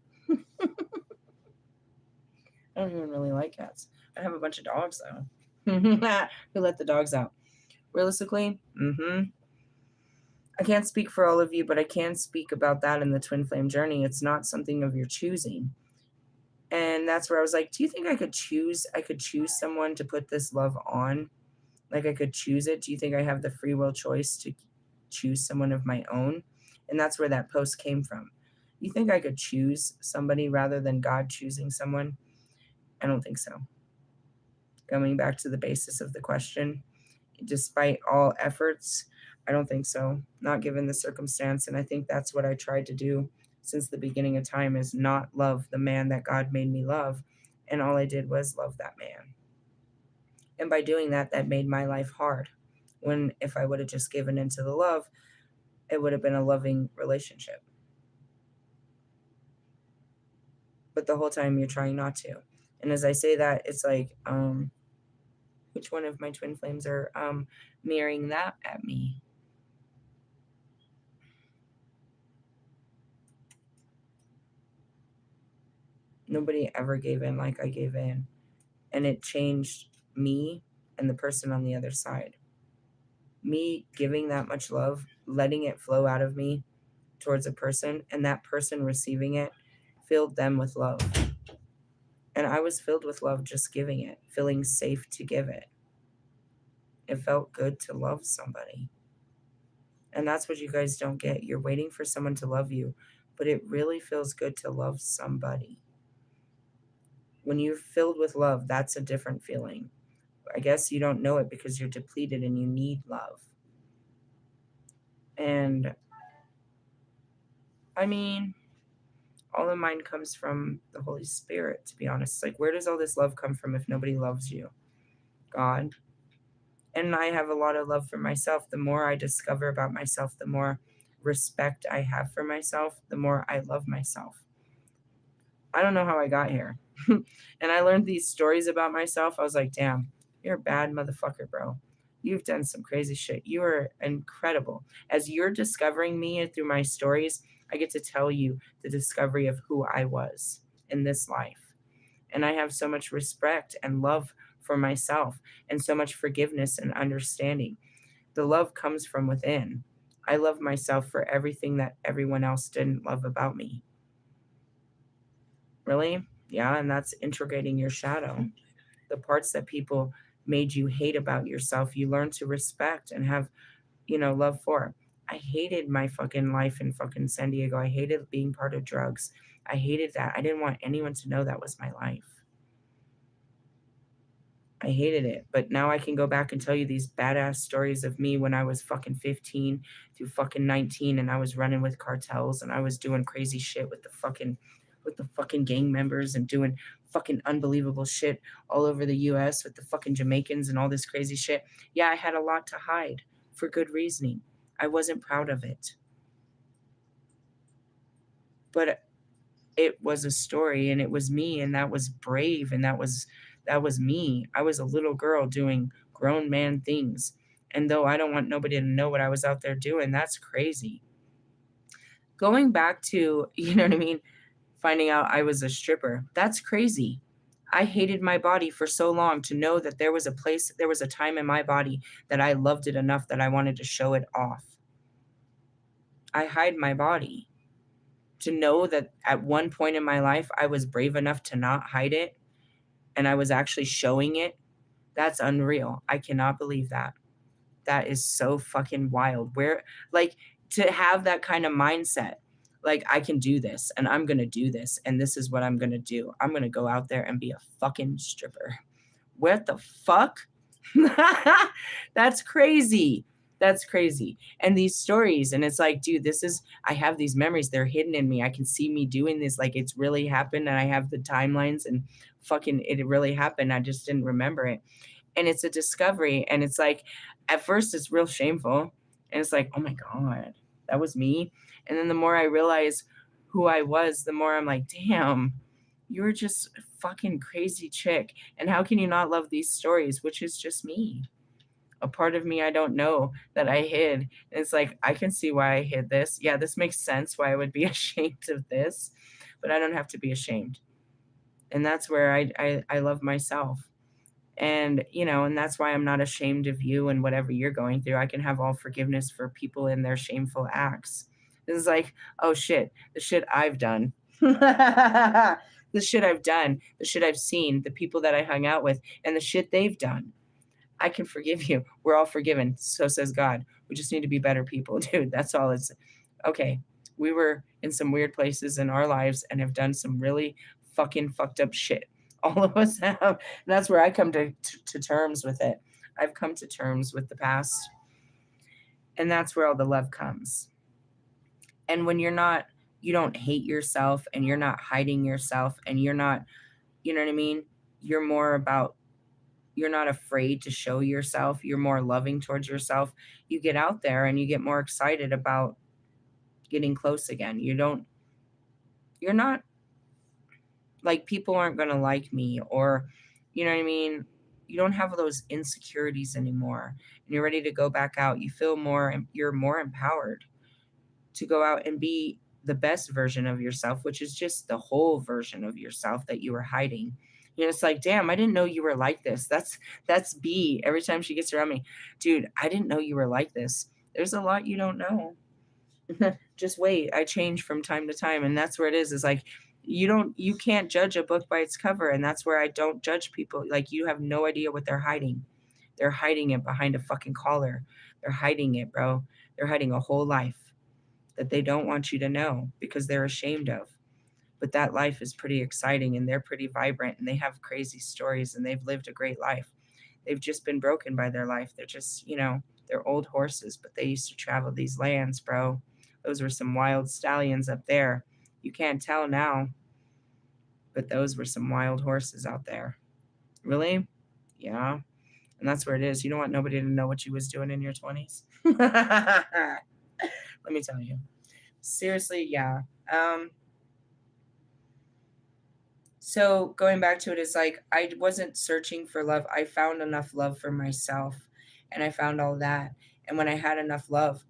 I don't even really like cats. I have a bunch of dogs though. Who let the dogs out? Realistically, I can't speak for all of you, but I can speak about that in the twin flame journey. It's not something of your choosing. And that's where I was like, do you think I could choose someone to put this love on? Like I could choose it? Do you think I have the free will choice to choose someone of my own? And that's where that post came from. You think I could choose somebody rather than God choosing someone? I don't think so. Coming back to the basis of the question, despite all efforts, I don't think so. Not given the circumstance. And I think that's what I tried to do since the beginning of time, is not love the man that God made me love. And all I did was love that man. And by doing that, that made my life hard. When if I would have just given into the love, it would have been a loving relationship. But the whole time you're trying not to. And as I say that, it's like, which one of my twin flames are mirroring that at me? Nobody ever gave in like I gave in. And it changed me and the person on the other side. Me giving that much love, letting it flow out of me towards a person, and that person receiving it filled them with love. And I was filled with love just giving it, feeling safe to give it. It felt good to love somebody. And that's what you guys don't get. You're waiting for someone to love you, but it really feels good to love somebody. When you're filled with love, that's a different feeling. I guess you don't know it because you're depleted and you need love. And I mean, all of mine comes from the Holy Spirit, to be honest. Like, where does all this love come from if nobody loves you? God. And I have a lot of love for myself. The more I discover about myself, the more respect I have for myself, the more I love myself. I don't know how I got here. And I learned these stories about myself. I was like, damn, you're a bad motherfucker, bro. You've done some crazy shit. You are incredible. As you're discovering me through my stories, I get to tell you the discovery of who I was in this life. And I have so much respect and love for myself and so much forgiveness and understanding. The love comes from within. I love myself for everything that everyone else didn't love about me. Really? Yeah, and that's integrating your shadow. The parts that people made you hate about yourself, you learn to respect and have, love for. I hated my fucking life in fucking San Diego. I hated being part of drugs. I hated that. I didn't want anyone to know that was my life. I hated it. But now I can go back and tell you these badass stories of me when I was fucking 15 through fucking 19 and I was running with cartels and I was doing crazy shit with the fucking gang members and doing fucking unbelievable shit all over the US with the fucking Jamaicans and all this crazy shit. Yeah, I had a lot to hide for good reasoning. I wasn't proud of it. But it was a story and it was me and that was brave and that was me. I was a little girl doing grown man things. And though I don't want nobody to know what I was out there doing, that's crazy. Going back to, you know what I mean, finding out I was a stripper, that's crazy. I hated my body for so long to know that there was a time in my body that I loved it enough that I wanted to show it off. I hide my body. To know that at one point in my life, I was brave enough to not hide it and I was actually showing it, that's unreal. I cannot believe that. That is so fucking wild. Like, to have that kind of mindset, like, I can do this and I'm going to do this and this is what I'm going to do. I'm going to go out there and be a fucking stripper. What the fuck? That's crazy. That's crazy. And these stories, and it's like, dude, I have these memories. They're hidden in me. I can see me doing this. Like, it's really happened. And I have the timelines and fucking, it really happened. I just didn't remember it. And it's a discovery. And it's like, at first, it's real shameful. And it's like, oh my God. That was me. And then the more I realize who I was, the more I'm like, damn, you're just a fucking crazy chick. And how can you not love these stories? Which is just me. A part of me I don't know that I hid. And it's like, I can see why I hid this. Yeah, this makes sense why I would be ashamed of this, but I don't have to be ashamed. And that's where I love myself. And, and that's why I'm not ashamed of you and whatever you're going through. I can have all forgiveness for people in their shameful acts. This is like, oh shit, the shit I've done. The shit I've done, the shit I've seen, the people that I hung out with, and the shit they've done. I can forgive you. We're all forgiven. So says God. We just need to be better people, dude. That's all it's okay. We were in some weird places in our lives and have done some really fucking fucked up shit. All of us have. And that's where I come to terms with it. I've come to terms with the past. And that's where all the love comes. And when you don't hate yourself and you're not hiding yourself and you're not, you know what I mean? You're more about you're not afraid to show yourself. You're more loving towards yourself. You get out there and you get more excited about getting close again. You're not like people aren't going to like me or, you know what I mean? You don't have those insecurities anymore and you're ready to go back out. You feel you're more empowered to go out and be the best version of yourself, which is just the whole version of yourself that you were hiding. It's like, damn, I didn't know you were like this. That's B. Every time she gets around me, dude, I didn't know you were like this. There's a lot you don't know. Just wait. I change from time to time. And that's where it is like you can't judge a book by its cover. And that's where I don't judge people. Like you have no idea what they're hiding. They're hiding it behind a fucking collar. They're hiding it, bro. They're hiding a whole life that they don't want you to know because they're ashamed of. But that life is pretty exciting and they're pretty vibrant and they have crazy stories and they've lived a great life. They've just been broken by their life. They're just, they're old horses, but they used to travel these lands, bro. Those were some wild stallions up there. You can't tell now, but those were some wild horses out there. Really? Yeah. And that's where it is. You don't want nobody to know what you was doing in your 20s. Let me tell you. Seriously, yeah. So going back to it is like I wasn't searching for love. I found enough love for myself and I found all that. And when I had enough love,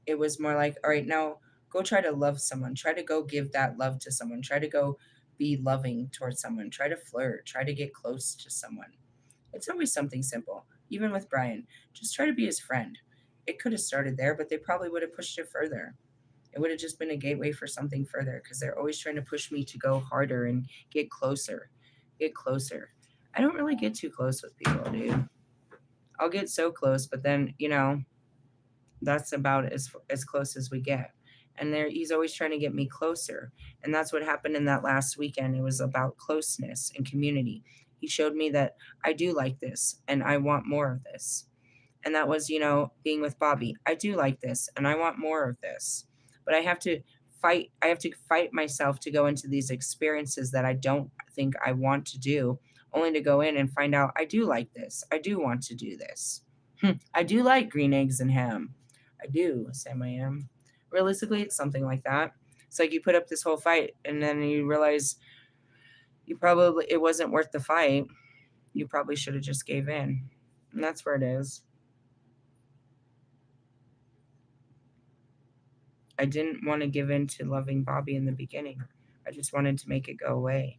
it was more like, all right, now go try to love someone. Try to go give that love to someone. Try to go be loving towards someone. Try to flirt. Try to get close to someone. It's always something simple. Even with Brian, just try to be his friend. It could have started there, but they probably would have pushed it further. It would have just been a gateway for something further because they're always trying to push me to go harder and get closer. Get closer. I don't really get too close with people, dude. I'll get so close, but then, that's about as close as we get. And he's always trying to get me closer. And that's what happened in that last weekend. It was about closeness and community. He showed me that I do like this and I want more of this. And that was, being with Bobby. I do like this and I want more of this. But I have to fight myself to go into these experiences that I don't think I want to do, only to go in and find out I do like this. I do want to do this. I do like green eggs and ham. I do, Sam I am. Realistically, it's something like that. It's like you put up this whole fight and then you realize it wasn't worth the fight. You probably should have just gave in. And that's where it is. I didn't want to give in to loving Bobby in the beginning. I just wanted to make it go away.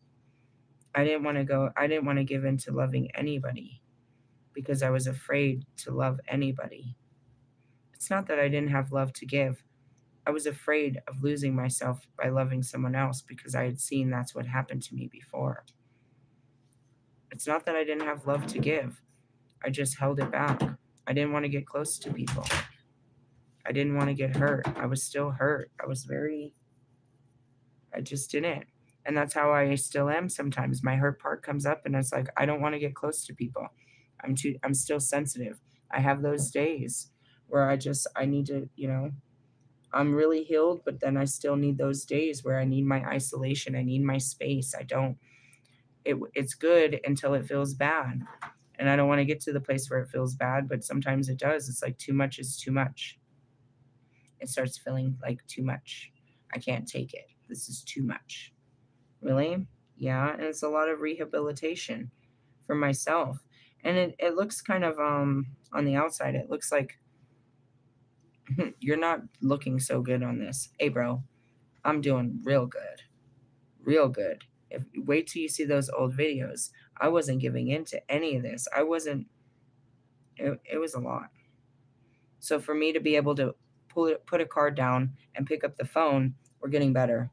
I didn't want to give in to loving anybody because I was afraid to love anybody. It's not that I didn't have love to give. I was afraid of losing myself by loving someone else because I had seen that's what happened to me before. It's not that I didn't have love to give. I just held it back. I didn't want to get close to people. I didn't want to get hurt. I was still hurt. I just didn't. And that's how I still am sometimes. My hurt part comes up and it's like I don't want to get close to people. I'm still sensitive. I have those days where I need to, I'm really healed, but then I still need those days where I need my isolation. I need my space. It's good until it feels bad. And I don't want to get to the place where it feels bad, but sometimes it does. It's like too much is too much. it starts feeling like too much. I can't take it. This is too much. Really? Yeah, and it's a lot of rehabilitation for myself. And it looks kind of on the outside, it looks like you're not looking so good on this. Hey bro, I'm doing real good. Real good. If wait till you see those old videos. I wasn't giving in to any of this. I wasn't it was a lot. So for me to be able to put a card down and pick up the phone, we're getting better.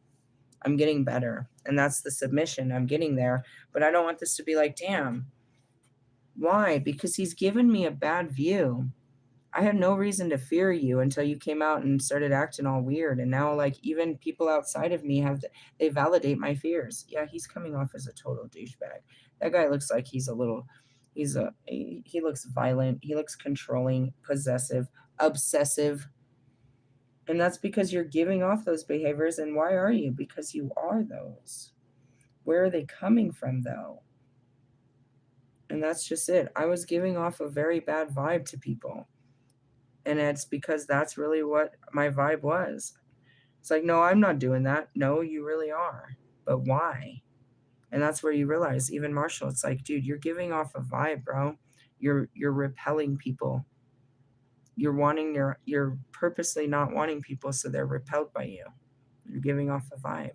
I'm getting better. And that's the submission. I'm getting there. But I don't want this to be like, damn, why? Because he's given me a bad view. I had no reason to fear you until you came out and started acting all weird. And now, like, even people outside of me they validate my fears. Yeah, he's coming off as a total douchebag. That guy looks like he looks violent. He looks controlling, possessive, obsessive. And that's because you're giving off those behaviors. And why are you? Because you are those. Where are they coming from, though? And that's just it. I was giving off a very bad vibe to people. And it's because that's really what my vibe was. It's like, no, I'm not doing that. No, you really are. But why? And that's where you realize, even Marshall, it's like, dude, you're giving off a vibe, bro. You're repelling people. You're purposely not wanting people so they're repelled by you. You're giving off a vibe.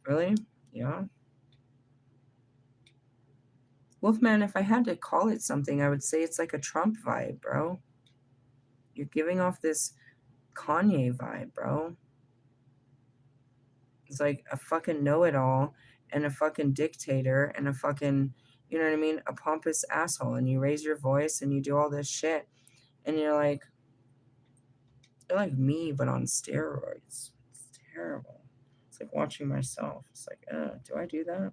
Really? Yeah. Wolfman, if I had to call it something, I would say it's like a Trump vibe, bro. You're giving off this Kanye vibe, bro. It's like a fucking know-it-all and a fucking dictator and a fucking, you know what I mean, a pompous asshole. And you raise your voice and you do all this shit. And you're like me, but on steroids. It's terrible. It's like watching myself. It's like, do I do that?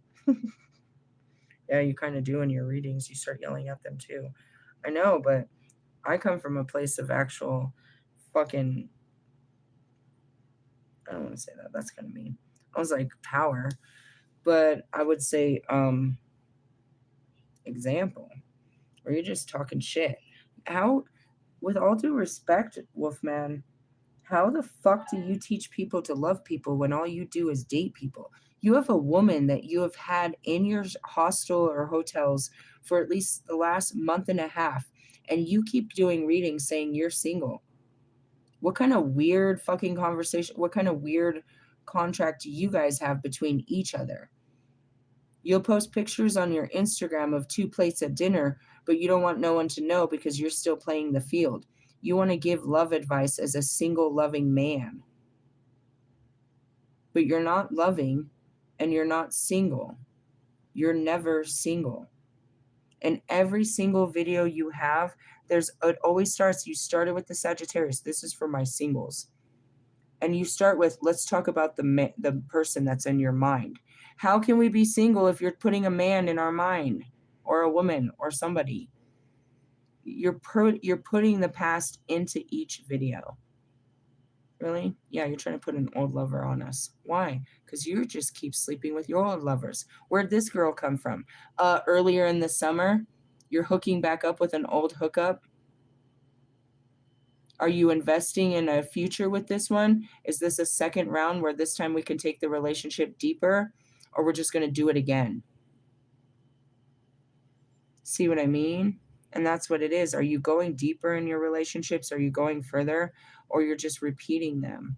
Yeah, you kind of do in your readings. You start yelling at them too. I know, but I come from a place of actual fucking, I don't want to say that. That's kind of mean. I was like power, but I would say example, or you're just talking shit. How, with all due respect, Wolfman, how the fuck do you teach people to love people when all you do is date people? You have a woman that you have had in your hostel or hotels for at least the last month and a half, and you keep doing readings saying you're single. What kind of weird fucking conversation, what kind of weird contract do you guys have between each other? You'll post pictures on your Instagram of 2 plates at dinner, but you don't want no one to know because you're still playing the field. You want to give love advice as a single loving man. But you're not loving and you're not single. You're never single. And every single video you have, it always starts, you started with the Sagittarius. This is for my singles. And you start with, let's talk about the person that's in your mind. How can we be single if you're putting a man in our mind, or a woman, or somebody? You're putting the past into each video. Really? Yeah, you're trying to put an old lover on us. Why? Because you just keep sleeping with your old lovers. Where'd this girl come from? Earlier in the summer, you're hooking back up with an old hookup. Are you investing in a future with this one? Is this a second round where this time we can take the relationship deeper, or we're just going to do it again? See what I mean? And that's what it is. Are you going deeper in your relationships? Are you going further, or you're just repeating them?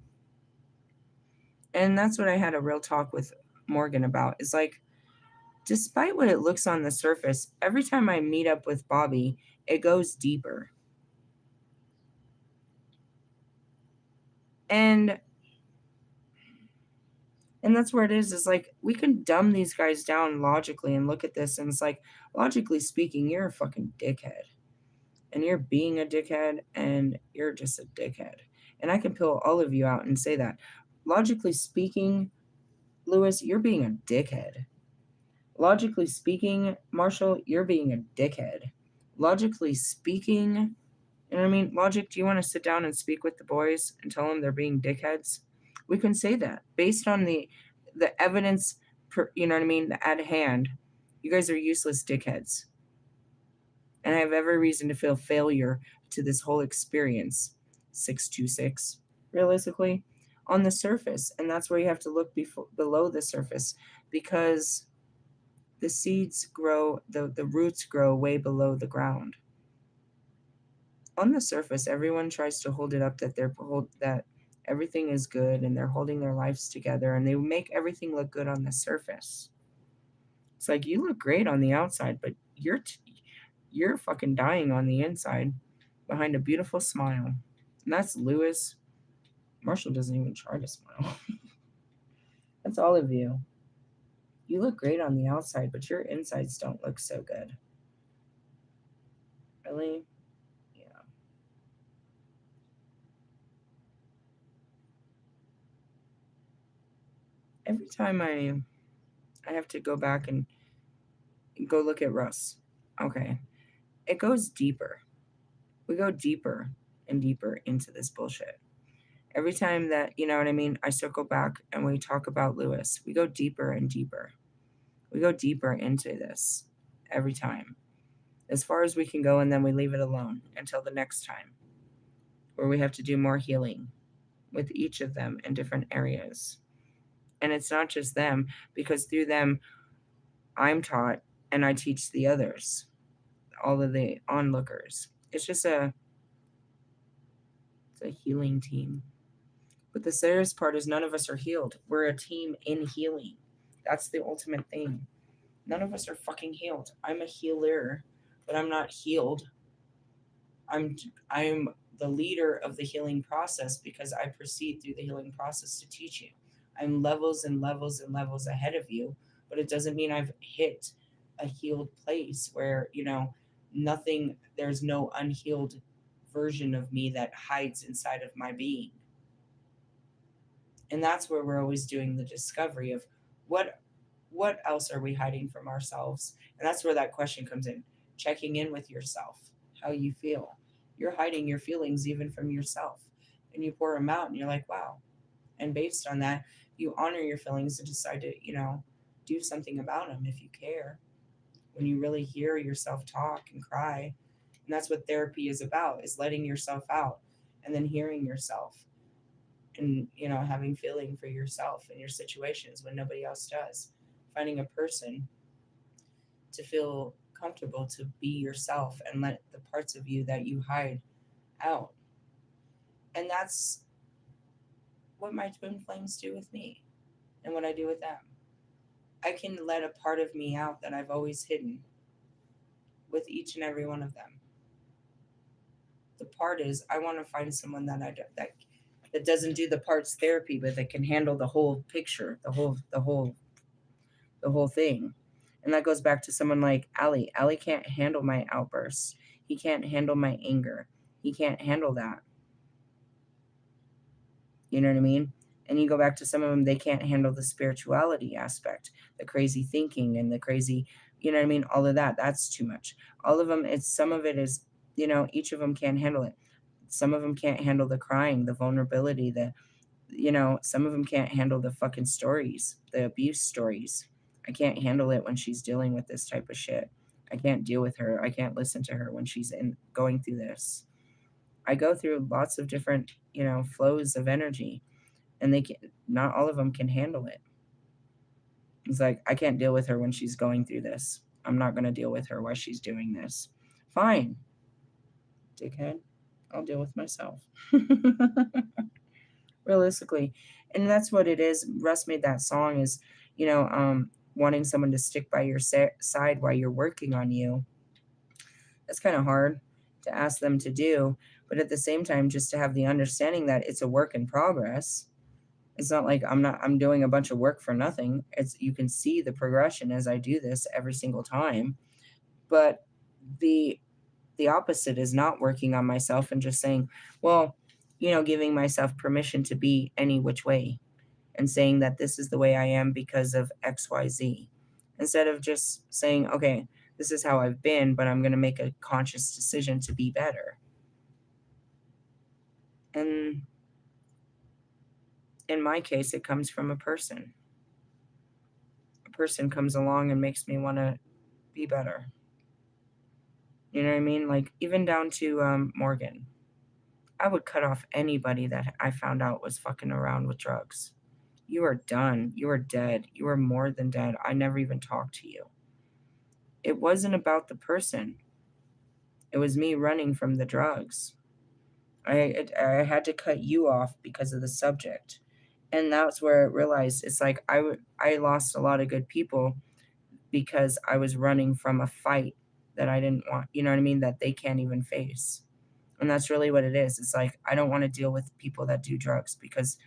And that's what I had a real talk with Morgan about. Is like, despite what it looks on the surface, every time I meet up with Bobby, it goes deeper. And that's where it is like, we can dumb these guys down logically and look at this, and it's like, logically speaking, you're a fucking dickhead. And you're being a dickhead, and you're just a dickhead. And I can pull all of you out and say that. Logically speaking, Lewis, you're being a dickhead. Logically speaking, Marshall, you're being a dickhead. Logically speaking, you know what I mean? Logic, do you want to sit down and speak with the boys and tell them they're being dickheads? We can say that based on the evidence, you know what I mean, at hand. You guys are useless dickheads. And I have every reason to feel failure to this whole experience. 626, realistically, on the surface. And that's where you have to look below the surface, because the seeds grow, the roots grow way below the ground. On the surface, everyone tries to hold it up that that everything is good and they're holding their lives together, and they make everything look good on the surface. It's like, you look great on the outside, but you're fucking dying on the inside behind a beautiful smile. And that's Lewis. Marshall doesn't even try to smile. That's all of you. You look great on the outside, but your insides don't look so good. Really? Yeah. Every time I have to go back and go look at Russ. Okay. It goes deeper. We go deeper and deeper into this bullshit. Every time that, you know what I mean, I circle back and we talk about Lewis, we go deeper and deeper. We go deeper into this every time, as far as we can go, and then we leave it alone until the next time, where we have to do more healing with each of them in different areas. And it's not just them, because through them, I'm taught and I teach the others, all of the onlookers. It's a healing team. But the serious part is none of us are healed. We're a team in healing. That's the ultimate thing. None of us are fucking healed. I'm a healer, but I'm not healed. I'm the leader of the healing process because I proceed through the healing process to teach you. I'm levels and levels and levels ahead of you, but it doesn't mean I've hit a healed place where, there's no unhealed version of me that hides inside of my being. And that's where we're always doing the discovery of what else are we hiding from ourselves. And that's where that question comes in, checking in with yourself, how you feel. You're hiding your feelings even from yourself, and you pour them out and you're like, wow. And based on that, you honor your feelings and decide to do something about them if you care, when you really hear yourself talk and cry. And that's what therapy is about, is letting yourself out and then hearing yourself, and having feeling for yourself in your situations when nobody else does, finding a person to feel comfortable to be yourself and let the parts of you that you hide out. And that's what my twin flames do with me and what I do with them. I can let a part of me out that I've always hidden with each and every one of them. The part is, I want to find someone that doesn't do the parts therapy, but that can handle the whole picture, the whole thing. And that goes back to someone like Ali. Ali can't handle my outbursts. He can't handle my anger. He can't handle that. You know what I mean? And you go back to some of them, they can't handle the spirituality aspect, the crazy thinking and the crazy, you know what I mean? All of that, that's too much. All of them, some of it is, each of them can't handle it. Some of them can't handle the crying, the vulnerability, some of them can't handle the fucking stories, the abuse stories. I can't handle it when she's dealing with this type of shit. I can't deal with her. I can't listen to her when she's going through this. I go through lots of different, flows of energy, and not all of them can handle it. It's like, I can't deal with her when she's going through this. I'm not going to deal with her while she's doing this. Fine, dickhead. I'll deal with myself. Realistically. And that's what it is. Russ made that song is, wanting someone to stick by your side while you're working on you. That's kind of hard to ask them to do. But at the same time, just to have the understanding that it's a work in progress. It's not like I'm doing a bunch of work for nothing. You can see the progression as I do this every single time. But the opposite is not working on myself and just saying, well, giving myself permission to be any which way and saying that this is the way I am because of XYZ. Instead of just saying, okay, this is how I've been, but I'm going to make a conscious decision to be better. And in my case, it comes from a person. A person comes along and makes me want to be better. You know what I mean? Like, even down to Morgan. I would cut off anybody that I found out was fucking around with drugs. You are done. You are dead. You are more than dead. I never even talked to you. It wasn't about the person. It was me running from the drugs. I had to cut you off because of the subject. And that's where I realized it's like I lost a lot of good people because I was running from a fight that I didn't want, you know what I mean, that they can't even face. And that's really what it is. It's like I don't want to deal with people that do drugs because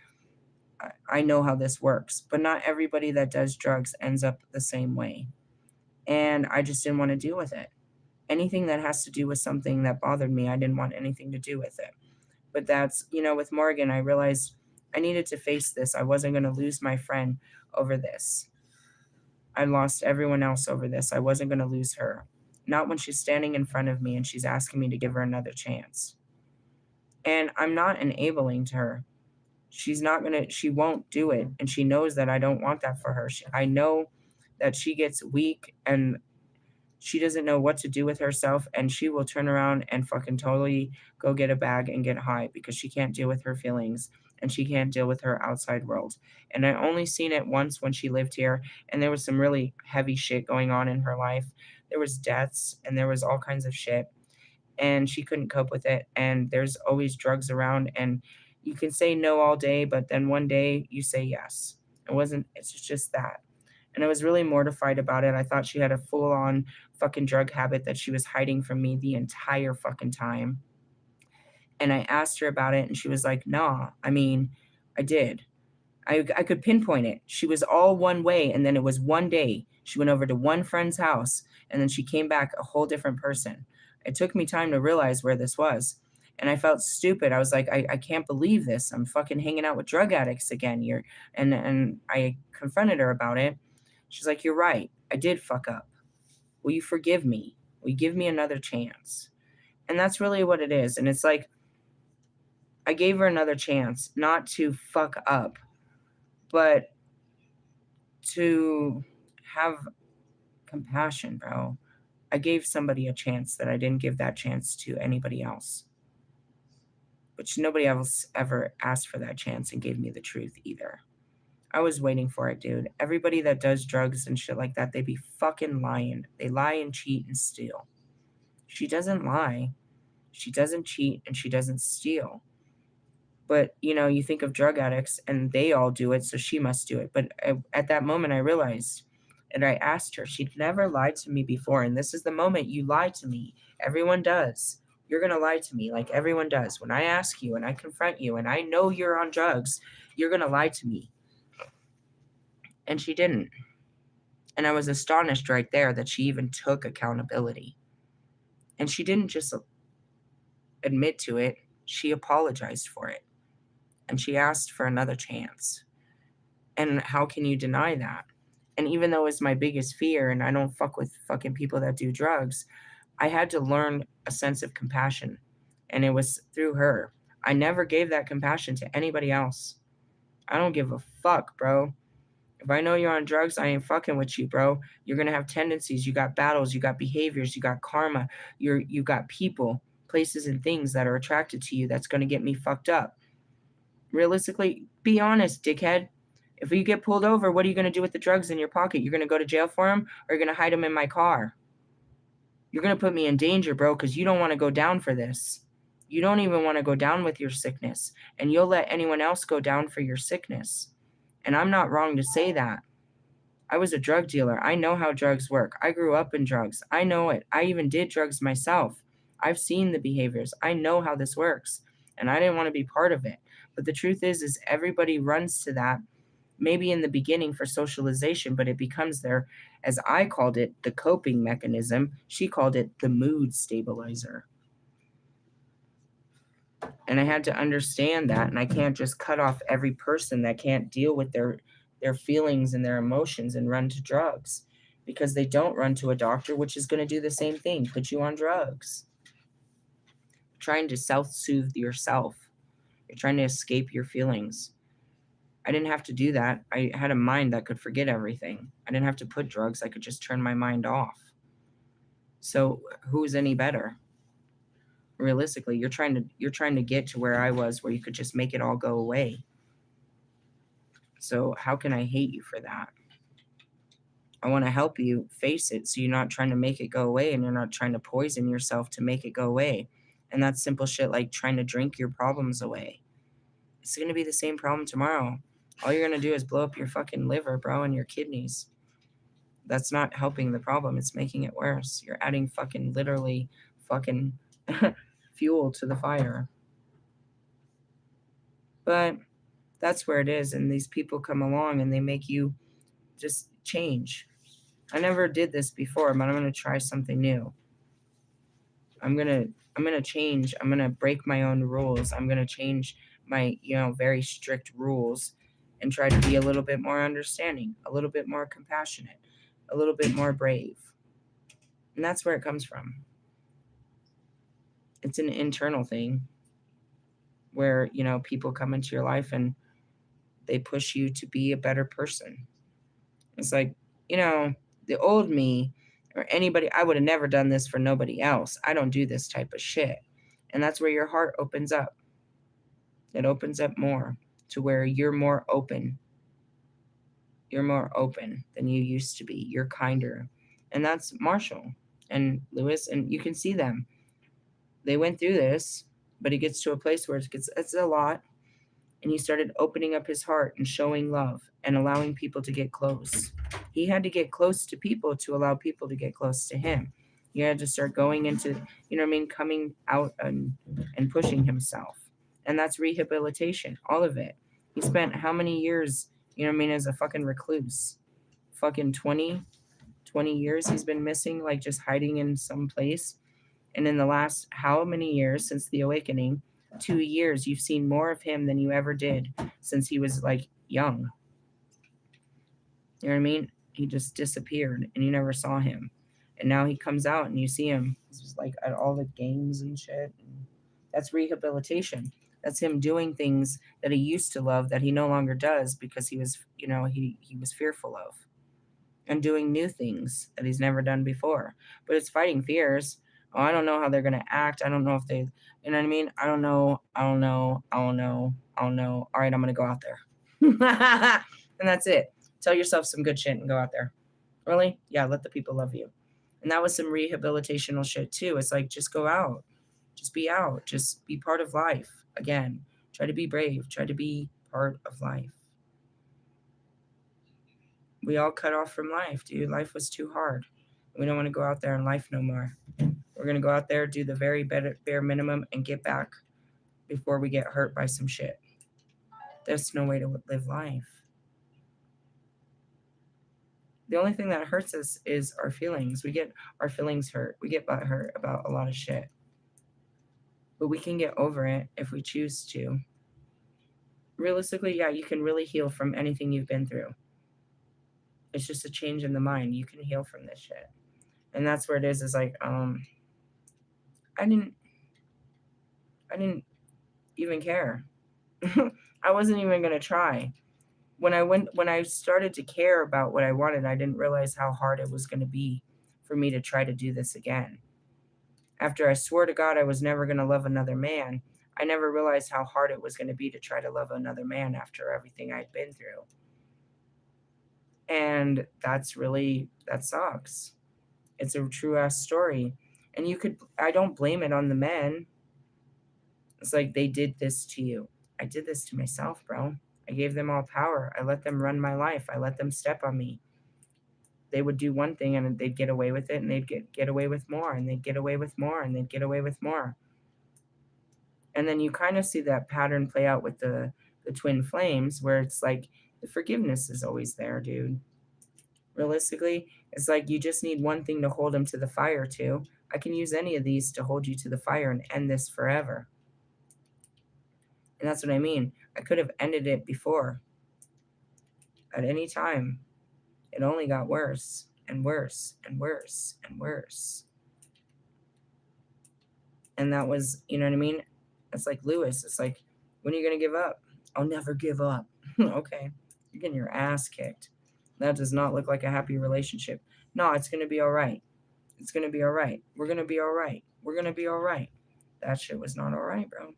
I know how this works, but not everybody that does drugs ends up the same way. And I just didn't want to deal with it. Anything that has to do with something that bothered me, I didn't want anything to do with it. But that's, with Morgan, I realized I needed to face this. I wasn't going to lose my friend over this. I lost everyone else over this. I wasn't going to lose her. Not when she's standing in front of me and she's asking me to give her another chance. And I'm not enabling to her. She won't do it. And she knows that I don't want that for her. I know that she gets weak and she doesn't know what to do with herself, and she will turn around and fucking totally go get a bag and get high because she can't deal with her feelings and she can't deal with her outside world. And I only seen it once when she lived here, and there was some really heavy shit going on in her life. There was deaths and there was all kinds of shit, and she couldn't cope with it. And there's always drugs around, and you can say no all day, but then one day you say yes. It's just that. And I was really mortified about it. I thought she had a full on fucking drug habit that she was hiding from me the entire fucking time. And I asked her about it, and she was like, nah, I mean, I did. I could pinpoint it. She was all one way, and then it was one day. She went over to one friend's house, and then she came back a whole different person. It took me time to realize where this was. And I felt stupid. I was like, I can't believe this. I'm fucking hanging out with drug addicts again. And I confronted her about it. She's like, you're right. I did fuck up. Will you forgive me? Will you give me another chance? And that's really what it is. And it's like, I gave her another chance, not to fuck up, but to have compassion, bro. I gave somebody a chance that I didn't give that chance to anybody else. Which nobody else ever asked for that chance and gave me the truth either. I was waiting for it, dude. Everybody that does drugs and shit like that, they be fucking lying. They lie and cheat and steal. She doesn't lie. She doesn't cheat and she doesn't steal. But, you think of drug addicts and they all do it, so she must do it. But at that moment, I realized, and I asked her, she'd never lied to me before. And this is the moment you lie to me. Everyone does. You're going to lie to me like everyone does. When I ask you and I confront you and I know you're on drugs, you're going to lie to me. And she didn't. And I was astonished right there that she even took accountability. And she didn't just admit to it, she apologized for it. And she asked for another chance. And how can you deny that? And even though it's my biggest fear and I don't fuck with fucking people that do drugs, I had to learn a sense of compassion. And it was through her. I never gave that compassion to anybody else. I don't give a fuck, bro. If I know you're on drugs, I ain't fucking with you, bro. You're gonna have tendencies. You got battles. You got behaviors. You got karma. You got people, places, and things that are attracted to you. That's gonna get me fucked up. Realistically, be honest, dickhead. If you get pulled over, what are you gonna do with the drugs in your pocket? You're gonna go to jail for them, or you're gonna hide them in my car? You're gonna put me in danger, bro, because you don't want to go down for this. You don't even want to go down with your sickness, and you'll let anyone else go down for your sickness. And I'm not wrong to say that. I was a drug dealer. I know how drugs work. I grew up in drugs. I know it. I even did drugs myself. I've seen the behaviors. I know how this works. And I didn't want to be part of it. But the truth is everybody runs to that, maybe in the beginning for socialization, but it becomes their, as I called it, the coping mechanism. She called it the mood stabilizer. And I had to understand that, and I can't just cut off every person that can't deal with their feelings and their emotions and run to drugs, because they don't run to a doctor, which is going to do the same thing, put you on drugs. Trying to self-soothe yourself. You're trying to escape your feelings. I didn't have to do that. I had a mind that could forget everything. I didn't have to put drugs. I could just turn my mind off. So who's any better? Realistically, you're trying to get to where I was, where you could just make it all go away. So how can I hate you for that? I want to help you face it, so you're not trying to make it go away, and you're not trying to poison yourself to make it go away. And that's simple shit like trying to drink your problems away. It's going to be the same problem tomorrow. All you're going to do is blow up your fucking liver, bro, and your kidneys. That's not helping the problem. It's making it worse. You're adding fucking literally fucking fuel to the fire. But that's where it is. And these people come along and they make you just change. I never did this before, but I'm going to try something new. I'm going to change. I'm going to break my own rules. I'm going to change my, very strict rules and try to be a little bit more understanding, a little bit more compassionate, a little bit more brave. And that's where it comes from. It's an internal thing where, people come into your life and they push you to be a better person. It's like, the old me or anybody, I would have never done this for nobody else. I don't do this type of shit. And that's where your heart opens up. It opens up more to where you're more open. You're more open than you used to be. You're kinder. And that's Marshall and Lewis, and you can see them. They went through this, but it gets to a place where it's a lot. And he started opening up his heart and showing love and allowing people to get close. He had to get close to people to allow people to get close to him. He had to start going into, coming out and pushing himself. And that's rehabilitation, all of it. He spent how many years, as a fucking recluse? Fucking 20 years he's been missing, like just hiding in some place. And in the last how many years since the awakening, 2 years, you've seen more of him than you ever did since he was like young. You know what I mean? He just disappeared and you never saw him. And now he comes out and you see him. He's just like at all the games and shit. And that's rehabilitation. That's him doing things that he used to love that he no longer does because he was, he was fearful of. And doing new things that he's never done before. But it's fighting fears. Oh, I don't know how they're going to act. I don't know if they, you know what I mean? I don't know. All right, I'm going to go out there. And that's it. Tell yourself some good shit and go out there. Really? Yeah, let the people love you. And that was some rehabilitational shit too. It's like, just go out. Just be out. Just be part of life. Again, try to be brave. Try to be part of life. We all cut off from life, dude. Life was too hard. We don't want to go out there in life no more. We're going to go out there, do the very bare minimum, and get back before we get hurt by some shit. There's no way to live life. The only thing that hurts us is our feelings. We get our feelings hurt. We get butt hurt about a lot of shit. But we can get over it if we choose to. Realistically, yeah, you can really heal from anything you've been through. It's just a change in the mind. You can heal from this shit. And that's where it is like, I didn't even care. I wasn't even going to try. When I started to care about what I wanted, I didn't realize how hard it was going to be for me to try to do this again. After I swore to God I was never going to love another man, I never realized how hard it was going to be to try to love another man after everything I'd been through. And that sucks. It's a true ass story. And I don't blame it on the men. It's like, they did this to you. I did this to myself, bro. I gave them all power. I let them run my life. I let them step on me. They would do one thing and they'd get away with it, and they'd get away with more, and they'd get away with more, and they'd get away with more. And then you kind of see that pattern play out with the twin flames, where it's like the forgiveness is always there, dude. Realistically, it's like you just need one thing to hold them to the fire to. I can use any of these to hold you to the fire and end this forever. And that's what I mean. I could have ended it before. At any time. It only got worse and worse and worse and worse. And that was, you know what I mean? It's like Lewis. It's like, when are you going to give up? I'll never give up. Okay. You're getting your ass kicked. That does not look like a happy relationship. No, it's going to be all right. It's going to be all right. We're going to be all right. We're going to be all right. that shit was not all right, bro.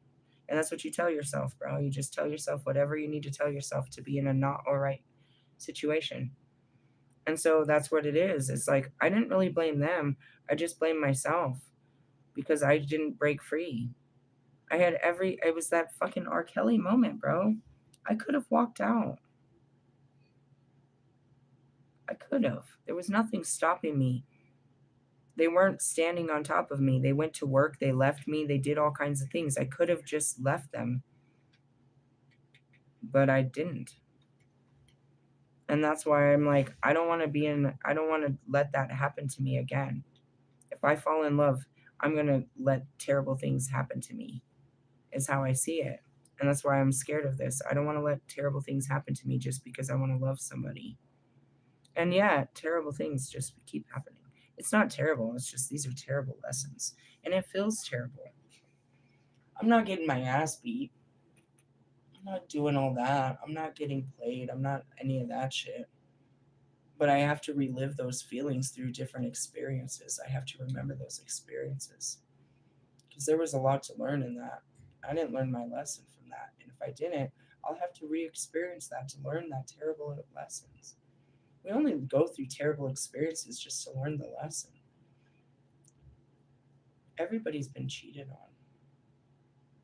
And that's what you tell yourself, bro. You just tell yourself whatever you need to tell yourself to be in a not all right situation. And so that's what it is. It's like I didn't really blame them. I just blame myself because I didn't break free. It was that fucking R. Kelly moment, bro. I could have walked out. I could have. There was nothing stopping me. They weren't standing on top of me. They went to work, they left me, they did all kinds of things. I could have just left them, but I didn't. And that's why I'm like, I don't want to let that happen to me again. If I fall in love, I'm going to let terrible things happen to me, is how I see it. And that's why I'm scared of this. I don't want to let terrible things happen to me just because I want to love somebody. And yeah, terrible things just keep happening. It's not terrible. It's just these are terrible lessons. And it feels terrible. I'm not getting my ass beat. I'm not doing all that. I'm not getting played. I'm not any of that shit. But I have to relive those feelings through different experiences. I have to remember those experiences. Because there was a lot to learn in that. I didn't learn my lesson from that. And if I didn't, I'll have to re experience that to learn that terrible lessons. We only go through terrible experiences just to learn the lesson. Everybody's been cheated on.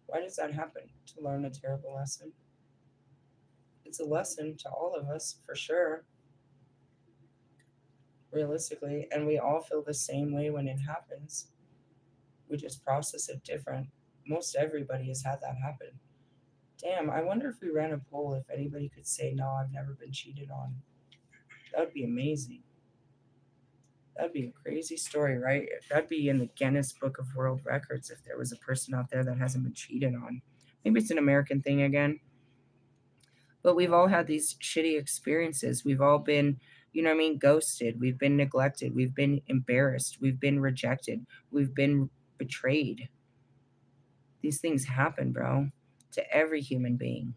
Why does that happen? To learn a terrible lesson? It's a lesson to all of us, for sure, realistically. And we all feel the same way when it happens. We just process it different. Most everybody has had that happen. Damn, I wonder if we ran a poll if anybody could say, no, I've never been cheated on. That would be amazing. That'd be a crazy story, right? That'd be in the Guinness Book of World Records if there was a person out there that hasn't been cheated on. Maybe it's an American thing again. But we've all had these shitty experiences. We've all been, you know what I mean, ghosted. We've been neglected. We've been embarrassed. We've been rejected. We've been betrayed. These things happen, bro, to every human being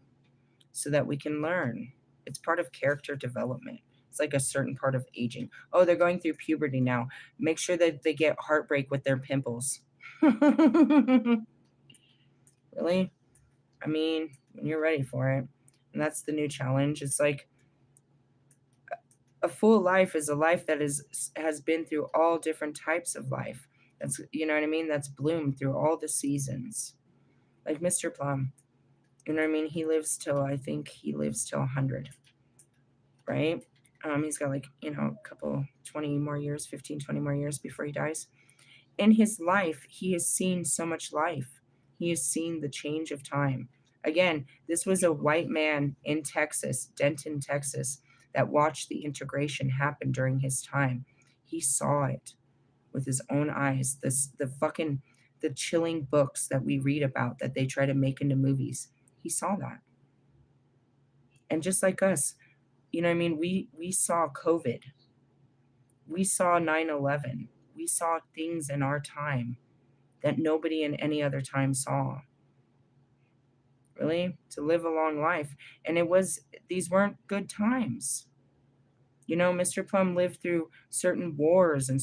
so that we can learn. It's part of character development. It's like a certain part of aging. Oh, they're going through puberty now. Make sure that they get heartbreak with their pimples. Really? I mean, when you're ready for it. And that's the new challenge. It's like a full life is a life that has been through all different types of life. That's you know what I mean? That's bloomed through all the seasons. Like Mr. Plum. You know what I mean? I think he lives till 100, right? He's got like, a couple 20 more years, 15, 20 more years before he dies. In his life, he has seen so much life. He has seen the change of time. Again, this was a white man in Texas, Denton, Texas, that watched the integration happen during his time. He saw it with his own eyes. The chilling books that we read about that they try to make into movies. He saw that. And just like us, you know what I mean? We saw COVID. We saw 9/11. We saw things in our time that nobody in any other time saw. Really? To live a long life. And these weren't good times. Mr. Plum lived through certain wars and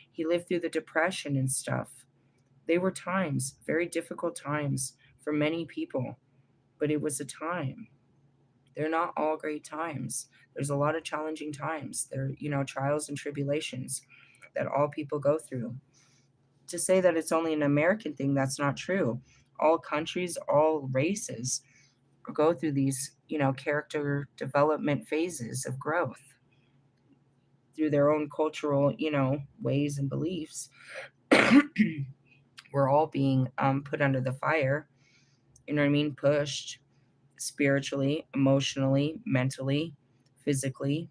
he lived through the Depression and stuff. They were times, very difficult times for many people, but it was a time. They're not all great times. There's a lot of challenging times. Trials and tribulations that all people go through. To say that it's only an American thing, that's not true. All countries, all races go through these, character development phases of growth through their own cultural, ways and beliefs. We're all being put under the fire, you know what I mean? Pushed spiritually, emotionally, mentally, physically,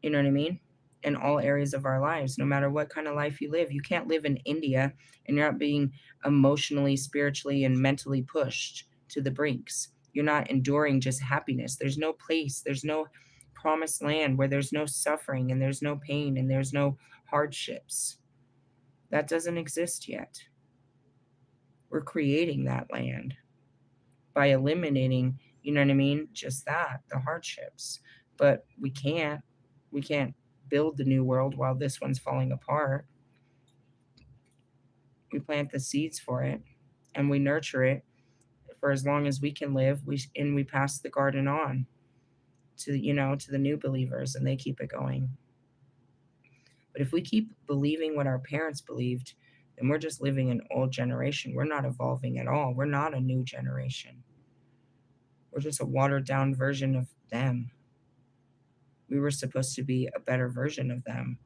you know what I mean? In all areas of our lives, no matter what kind of life you live. You can't live in India and you're not being emotionally, spiritually, and mentally pushed to the brinks. You're not enduring just happiness. There's no promised land where there's no suffering and there's no pain and there's no hardships. That doesn't exist yet. We're creating that land by eliminating, you know what I mean? Just that, the hardships. But we can't. We can't build the new world while this one's falling apart. We plant the seeds for it and we nurture it for as long as we can live. We pass the garden on to, to the new believers, and they keep it going. But if we keep believing what our parents believed, then we're just living an old generation. We're not evolving at all. We're not a new generation. We're just a watered down version of them. We were supposed to be a better version of them,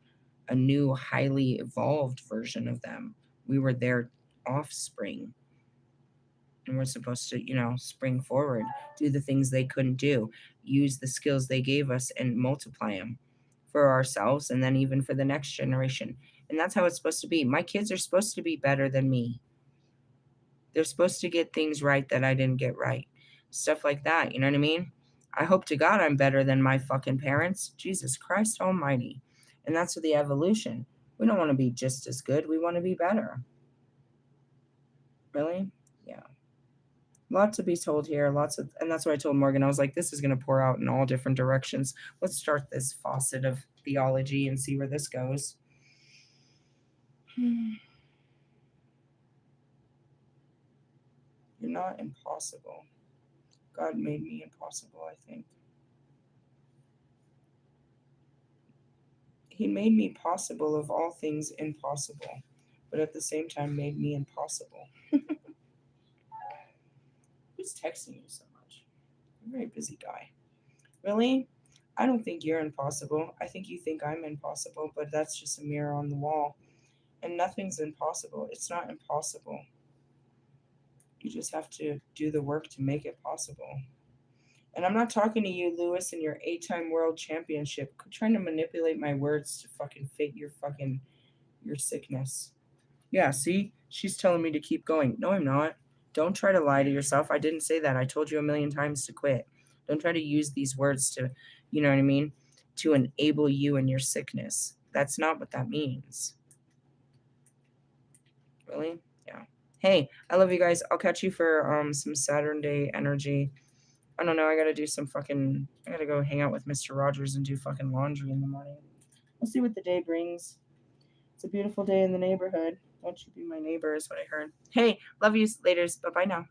a new, highly evolved version of them. We were their offspring. And we're supposed to, spring forward, do the things they couldn't do, use the skills they gave us and multiply them for ourselves and then even for the next generation. And that's how it's supposed to be. My kids are supposed to be better than me. They're supposed to get things right that I didn't get right. Stuff like that. You know what I mean? I hope to God I'm better than my fucking parents. Jesus Christ Almighty. And that's the evolution. We don't want to be just as good. We want to be better. Really? Yeah. Lots to be told here. And that's what I told Morgan. I was like, this is going to pour out in all different directions. Let's start this faucet of theology and see where this goes. You're not impossible. God made me impossible, I think. He made me possible of all things impossible, but at the same time made me impossible. Who's texting you so much? You're a very busy guy. Really? I don't think you're impossible. I think you think I'm impossible, but that's just a mirror on the wall. And nothing's impossible. It's not impossible. You just have to do the work to make it possible. And I'm not talking to you, Lewis, and your 8-time world championship. Quit trying to manipulate my words to fucking fit your sickness. Yeah, see? She's telling me to keep going. No, I'm not. Don't try to lie to yourself. I didn't say that. I told you a million times to quit. Don't try to use these words to, you know what I mean? To enable you in your sickness. That's not what that means. Really? Yeah. Hey, I love you guys. I'll catch you for some Saturn Day energy. I don't know. I gotta go hang out with Mr. Rogers and do fucking laundry in the morning. We'll see what the day brings. It's a beautiful day in the neighborhood. Won't you be my neighbor is what I heard. Hey, love you. Laters. Bye-bye now.